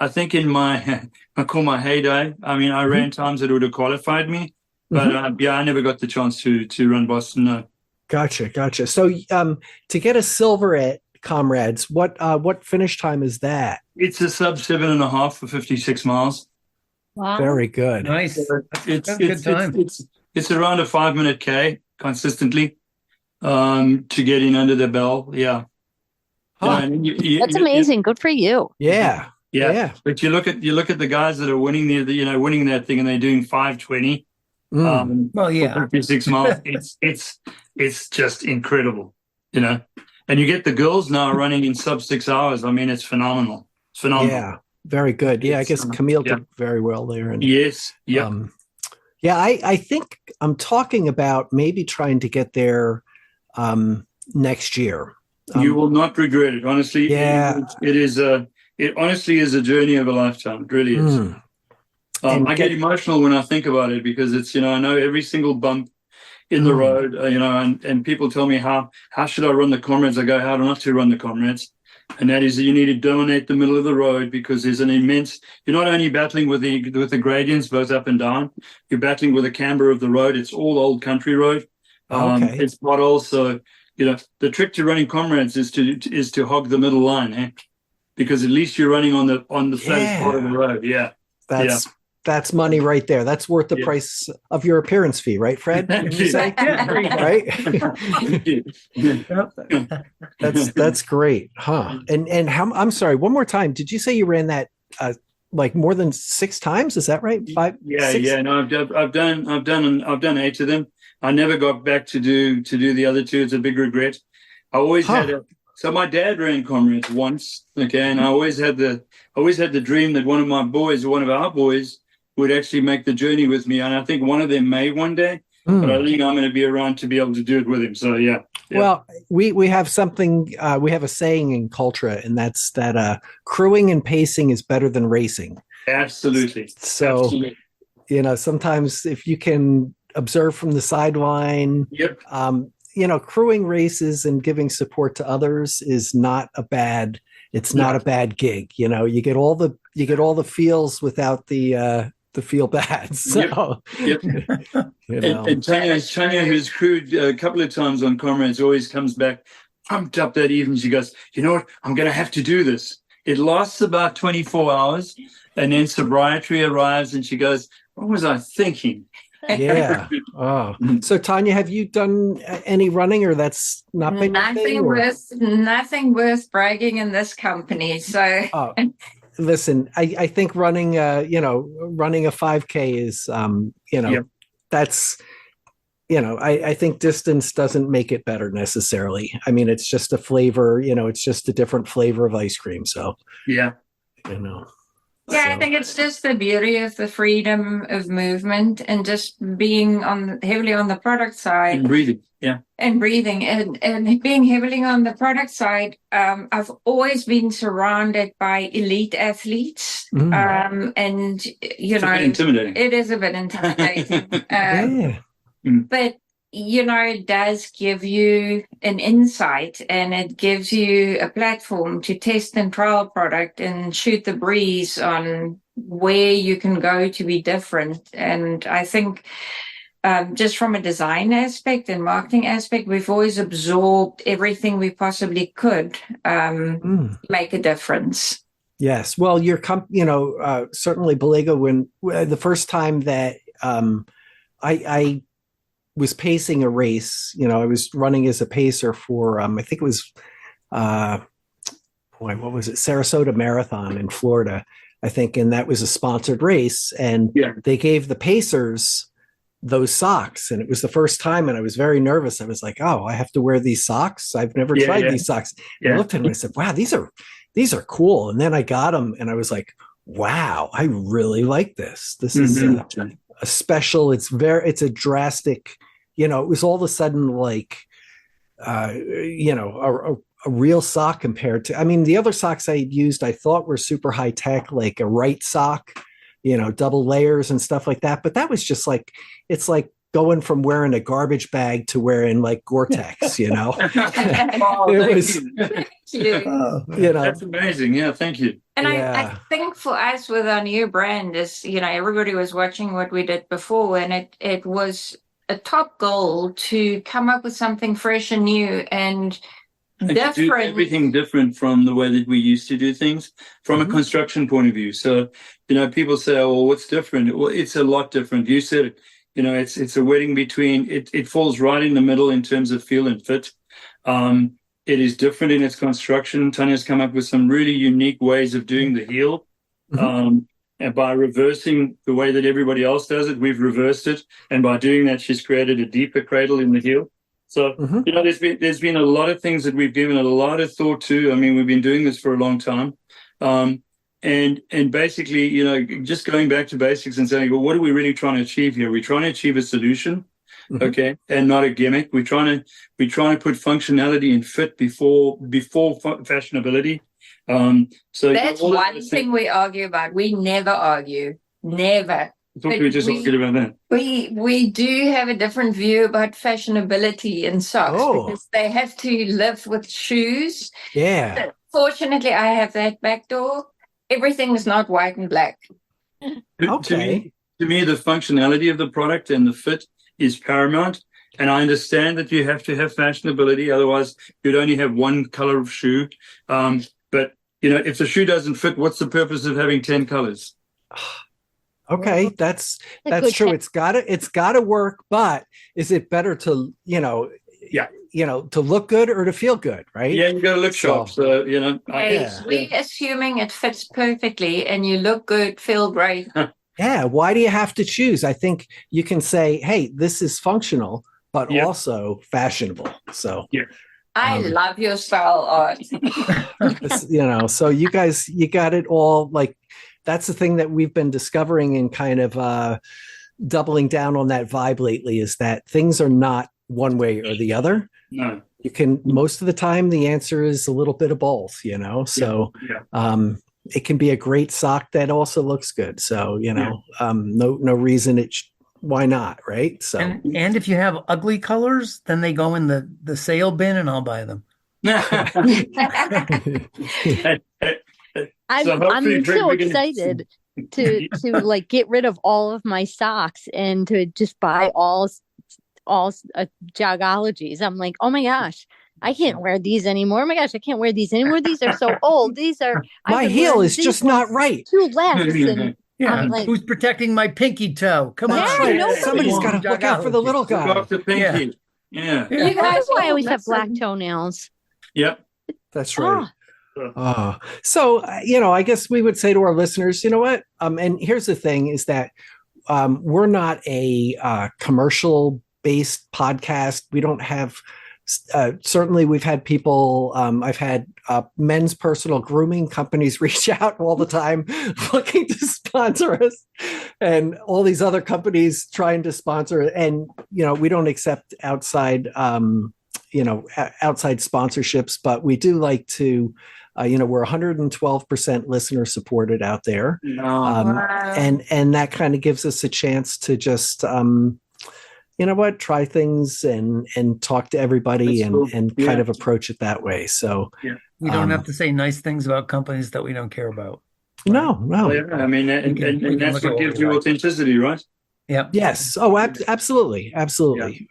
think in my, I call my heyday, I mean, I ran times that would have qualified me, but I never got the chance to run Boston. No. Gotcha. So to get a silver at Comrades, what finish time is that? It's a sub 7.5 for 56 miles. Wow. Very good. Nice. It's That's a good time. it's around a 5-minute K consistently to get in under the bell. Yeah. Huh. And That's amazing. Good for you. Yeah. Yeah. But you look at the guys that are winning winning that thing, and they're doing 5:20. Well, yeah. For 56 miles. It's just incredible, And you get the girls now running in sub 6 hours. I mean, it's phenomenal. It's phenomenal. Yeah. Very good. Yeah, I guess Camille did very well there. And yes. Yeah. I think I'm talking about maybe trying to get there next year. You will not regret it, honestly. Yeah. It honestly is a journey of a lifetime. It really is. I get emotional when I think about it because it's, I know every single bump in the road, and people tell me how should I run the Comrades? I go, how not to run the Comrades? And that is that you need to dominate the middle of the road because there's an immense, you're not only battling with the gradients both up and down, you're battling with the camber of the road. It's all old country road. It's potholes. So, the trick to running Comrades is to hog the middle line, because at least you're running on the flattest part of the road. Yeah. That's money right there. That's worth the price of your appearance fee, right, Fred? Would you say? Right? That's great, huh? And how? I'm sorry. One more time. Did you say you ran that like more than 6 times? Is that right? 5? Yeah, 6? yeah. No, I've done 8 of them. I never got back to do the other 2. It's a big regret. I always had so my dad ran Comrades once, okay, and I always had the dream that one of our boys would actually make the journey with me, and I think one of them may one day, but I think I'm going to be around to be able to do it with him. So yeah. Well, we have something. We have a saying in Cultra, and that's that crewing and pacing is better than racing. Absolutely. So, sometimes if you can observe from the sideline, crewing races and giving support to others is not a bad. It's not a bad gig. You get all the feels without the feel bad. So, and Tanya, who's crewed a couple of times on Comrades, always comes back pumped up that evening. She goes, you know what? I'm going to have to do this. It lasts about 24 hours, and then sobriety arrives, and she goes, what was I thinking? Yeah. Oh. So Tanya, have you done any running, or that's not been nothing worth bragging in this company? So listen, I think running a 5K is that's I think distance doesn't make it better necessarily. I mean, it's just a flavor, it's just a different flavor of ice cream. So I think it's just the beauty of the freedom of movement and just being heavily on the product side. And breathing, And breathing and being heavily on the product side. I've always been surrounded by elite athletes. And, it's a bit intimidating. It is a bit intimidating. But it does give you an insight, and it gives you a platform to test and trial product and shoot the breeze on where you can go to be different. And I think just from a design aspect and marketing aspect, we've always absorbed everything we possibly could make a difference. Yes. Well, certainly Balega, when the first time that I was pacing a race, I was running as a pacer for, I think it was, what was it? Sarasota Marathon in Florida, I think. And that was a sponsored race. And they gave the pacers those socks. And it was the first time. And I was very nervous. I was like, oh, I have to wear these socks. I've never tried these socks. I looked at them and I said, wow, these are cool. And then I got them and I was like, wow, I really like this. This is a special, it's a drastic, it was all of a sudden like, a real sock compared to, the other socks I used, I thought were super high tech, like a right sock, double layers and stuff like that. But that was just like, it's like going from wearing a garbage bag to wearing like Gore-Tex, it was, that's amazing. Yeah. Thank you. And I think for us with our new brand is, everybody was watching what we did before, and it was a top goal to come up with something fresh and new and and to do different. everything different from the way that we used to do things from a Mhm. construction point of view. So, people say, "Oh, well, what's different?" Well, it's a lot different. You said it. It's a wedding between. It falls right in the middle in terms of feel and fit. It is different in its construction. Tanya's come up with some really unique ways of doing the heel. And by reversing the way that everybody else does it, we've reversed it. And by doing that, she's created a deeper cradle in the heel. So, there's been a lot of things that we've given a lot of thought to. I mean, we've been doing this for a long time. And basically, just going back to basics and saying, well, what are we really trying to achieve here? We're trying to achieve a solution, okay, and not a gimmick. We're trying to put functionality and fit before fashionability. So That's one thing we argue about. We never argue. Never. I thought we just argued about that. We do have a different view about fashionability in socks because they have to live with shoes. Yeah. Fortunately, I have that back door. Everything is not white and black. Okay. To me, the functionality of the product and the fit is paramount. And I understand that you have to have fashionability. Otherwise, you'd only have one color of shoe. But, if the shoe doesn't fit, what's the purpose of having 10 colors? Okay, that's good true. check. It's gotta work, but is it better to, to look good or to feel good, right? Yeah, you got to look sharp. So, We're assuming it fits perfectly and you look good, feel great. Yeah. Why do you have to choose? I think you can say, hey, this is functional, but also fashionable. So I love your style art. So you guys, you got it all. Like, that's the thing that we've been discovering and kind of doubling down on that vibe lately, is that things are not one way or the other. No. You can, most of the time, the answer is a little bit of both, So it can be a great sock that also looks good. So, no reason why not, right? So and if you have ugly colors, then they go in the sale bin and I'll buy them. I'm so excited to like get rid of all of my socks and to just buy all Jogologies. I'm like, oh my gosh, I can't wear these anymore. Oh my gosh, I can't wear these anymore. These are so old. My heel is just not right. Too less. And I'm like, who's protecting my pinky toe? Come on. Right. Somebody's got to look out for the little guy. Off the pinky. Yeah. You guys, that's why I always have black toenails. Yep. That's right. So, I guess we would say to our listeners, you know what? And here's the thing is that we're not a commercial-based podcast. We don't have, certainly we've had people, I've had men's personal grooming companies reach out all the time looking to sponsor us, and all these other companies trying to sponsor. And, we don't accept outside, outside sponsorships, but we do like to, we're 112% listener supported out there. And that kind of gives us a chance to just, try things and talk to everybody and kind of approach it that way. So we don't have to say nice things about companies that we don't care about. Right? No. Well, yeah, I mean, and that's what gives you authenticity, right? Yeah. Yes. Oh, absolutely. Absolutely.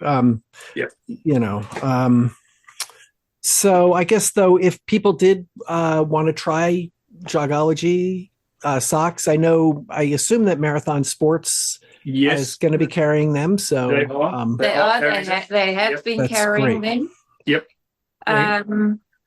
So I guess, though, if people did want to try Jogology socks, I assume that Marathon Sports is going to be carrying them. So they have been carrying them. Yep.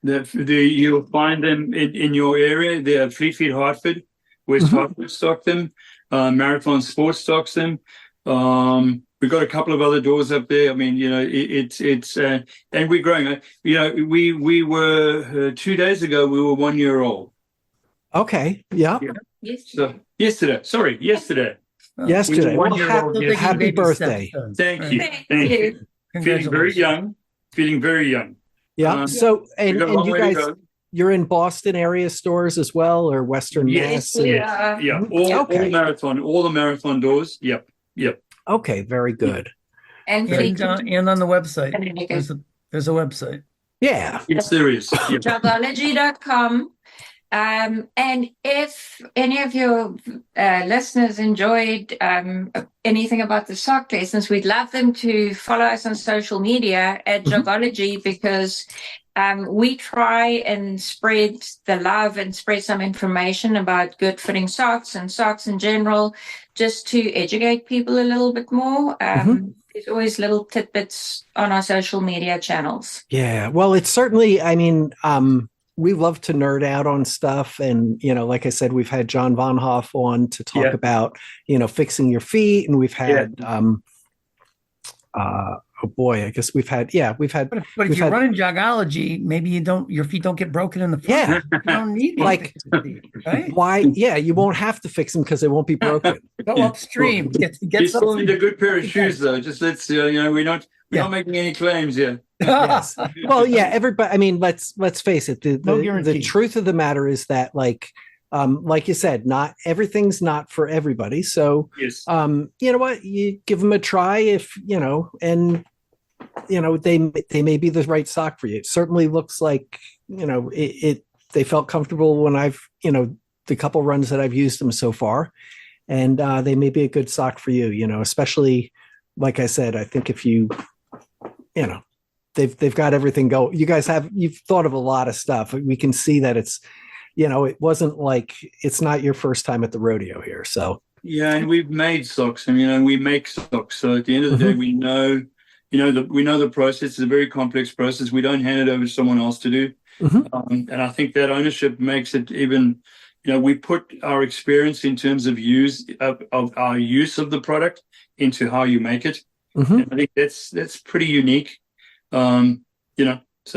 You'll find them in your area. They're Fleet Feet Hartford, West Hartford stock them. Marathon Sports stocks them. We've got a couple of other doors up there. I mean, it's and we're growing. We were 2 days ago. We were 1 year old. Okay. Yeah. Yesterday. Sorry, yesterday. Yesterday. We were Happy birthday! Thank you. Feeling very young. Yeah. So and you guys, you're in Boston area stores as well, or Western Mass? Yeah. All the marathon doors. Yep. Okay, very good. And on the website. There's a website. Yeah. Yes, there is. Jogology.com. And if any of your listeners enjoyed anything about the sock lessons, we'd love them to follow us on social media at Jogology, because we try and spread the love and spread some information about good fitting socks and socks in general, just to educate people a little bit more. There's always little tidbits on our social media channels. Yeah, well, it's certainly, I mean, we love to nerd out on stuff. And, like I said, we've had John Vonhof on to talk about, fixing your feet. And we've had, oh boy, I guess we've had. But if you're running Jogology, maybe your feet don't get broken in the foot. Yeah. You don't need like, feet, right? Why? Yeah, you won't have to fix them because they won't be broken. Go upstream. Get You still need a good pair of shoes, though. Just let's, we're not making any claims here. Yes. Well, yeah, everybody, I mean, let's face it. The truth of the matter is that, like you said, not everything's not for everybody. So, yes. You know what? You give them a try if, and, they may be the right sock for you. It certainly looks like, they felt comfortable when I've, the couple runs that I've used them so far. And they may be a good sock for you, especially, like I said, I think if you, they've got everything go. You've thought of a lot of stuff. We can see that it's, it wasn't like, it's not your first time at the rodeo here. So yeah, and we've made socks, and we make socks. So at the end of the day, we know, we know the process is a very complex process. We don't hand it over to someone else to do, and I think that ownership makes it even. We put our experience in terms of of our use of the product into how you make it. And I think that's pretty unique. So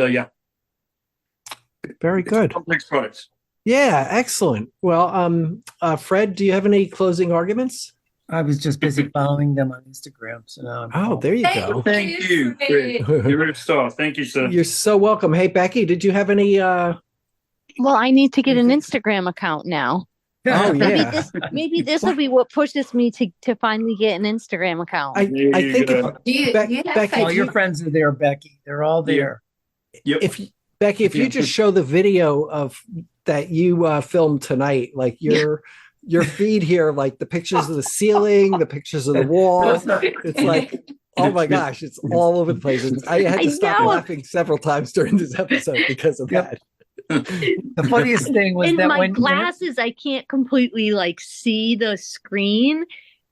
yeah. Very good. Complex products. Yeah, excellent. Well, Fred, do you have any closing arguments? I was just busy following them on Instagram. So now there you go. Thank you, Fred. You're a star. Thank you, sir. You're so welcome. Hey, Becky, did you have any? Well, I need to get an Instagram account now. Oh yeah. Maybe this will be what pushes me to finally get an Instagram account. I think Becky, all your friends are there, Becky. They're all there. Yep. If you just show the video of that you filmed tonight, like your feed here, like the pictures of the ceiling, the pictures of the wall, it's like, oh my gosh, it's all over the place. I had to stop laughing several times during this episode because of that. The funniest thing was that my glasses, I can't completely see the screen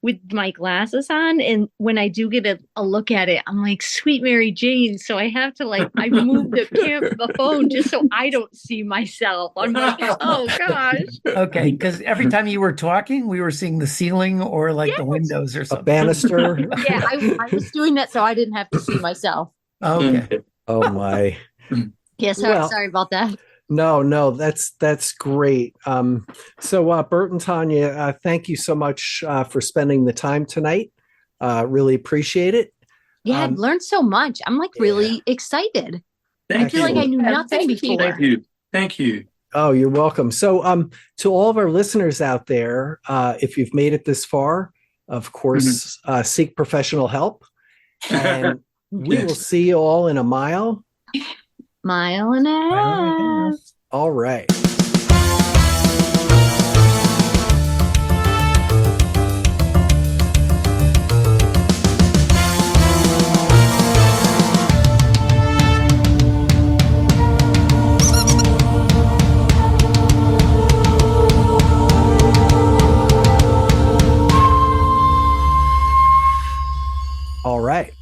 with my glasses on, and when I do get a look at it, I'm like, sweet Mary Jane. So I have to I move the phone just so I don't see myself. I'm like, oh gosh. Okay, because every time you were talking, we were seeing the ceiling or the windows or something. A banister. Yeah, I was doing that so I didn't have to see myself. Okay. Oh my. Yeah, sorry about that. No, that's great. So Bert and Tanya, thank you so much for spending the time tonight. Really appreciate it. Yeah, I've learned so much. I'm really excited. I feel like I knew nothing before. Thank you. Oh, you're welcome. So to all of our listeners out there, if you've made it this far, of course, seek professional help. And we will see you all in a mile. Mile and a half. All right. All right.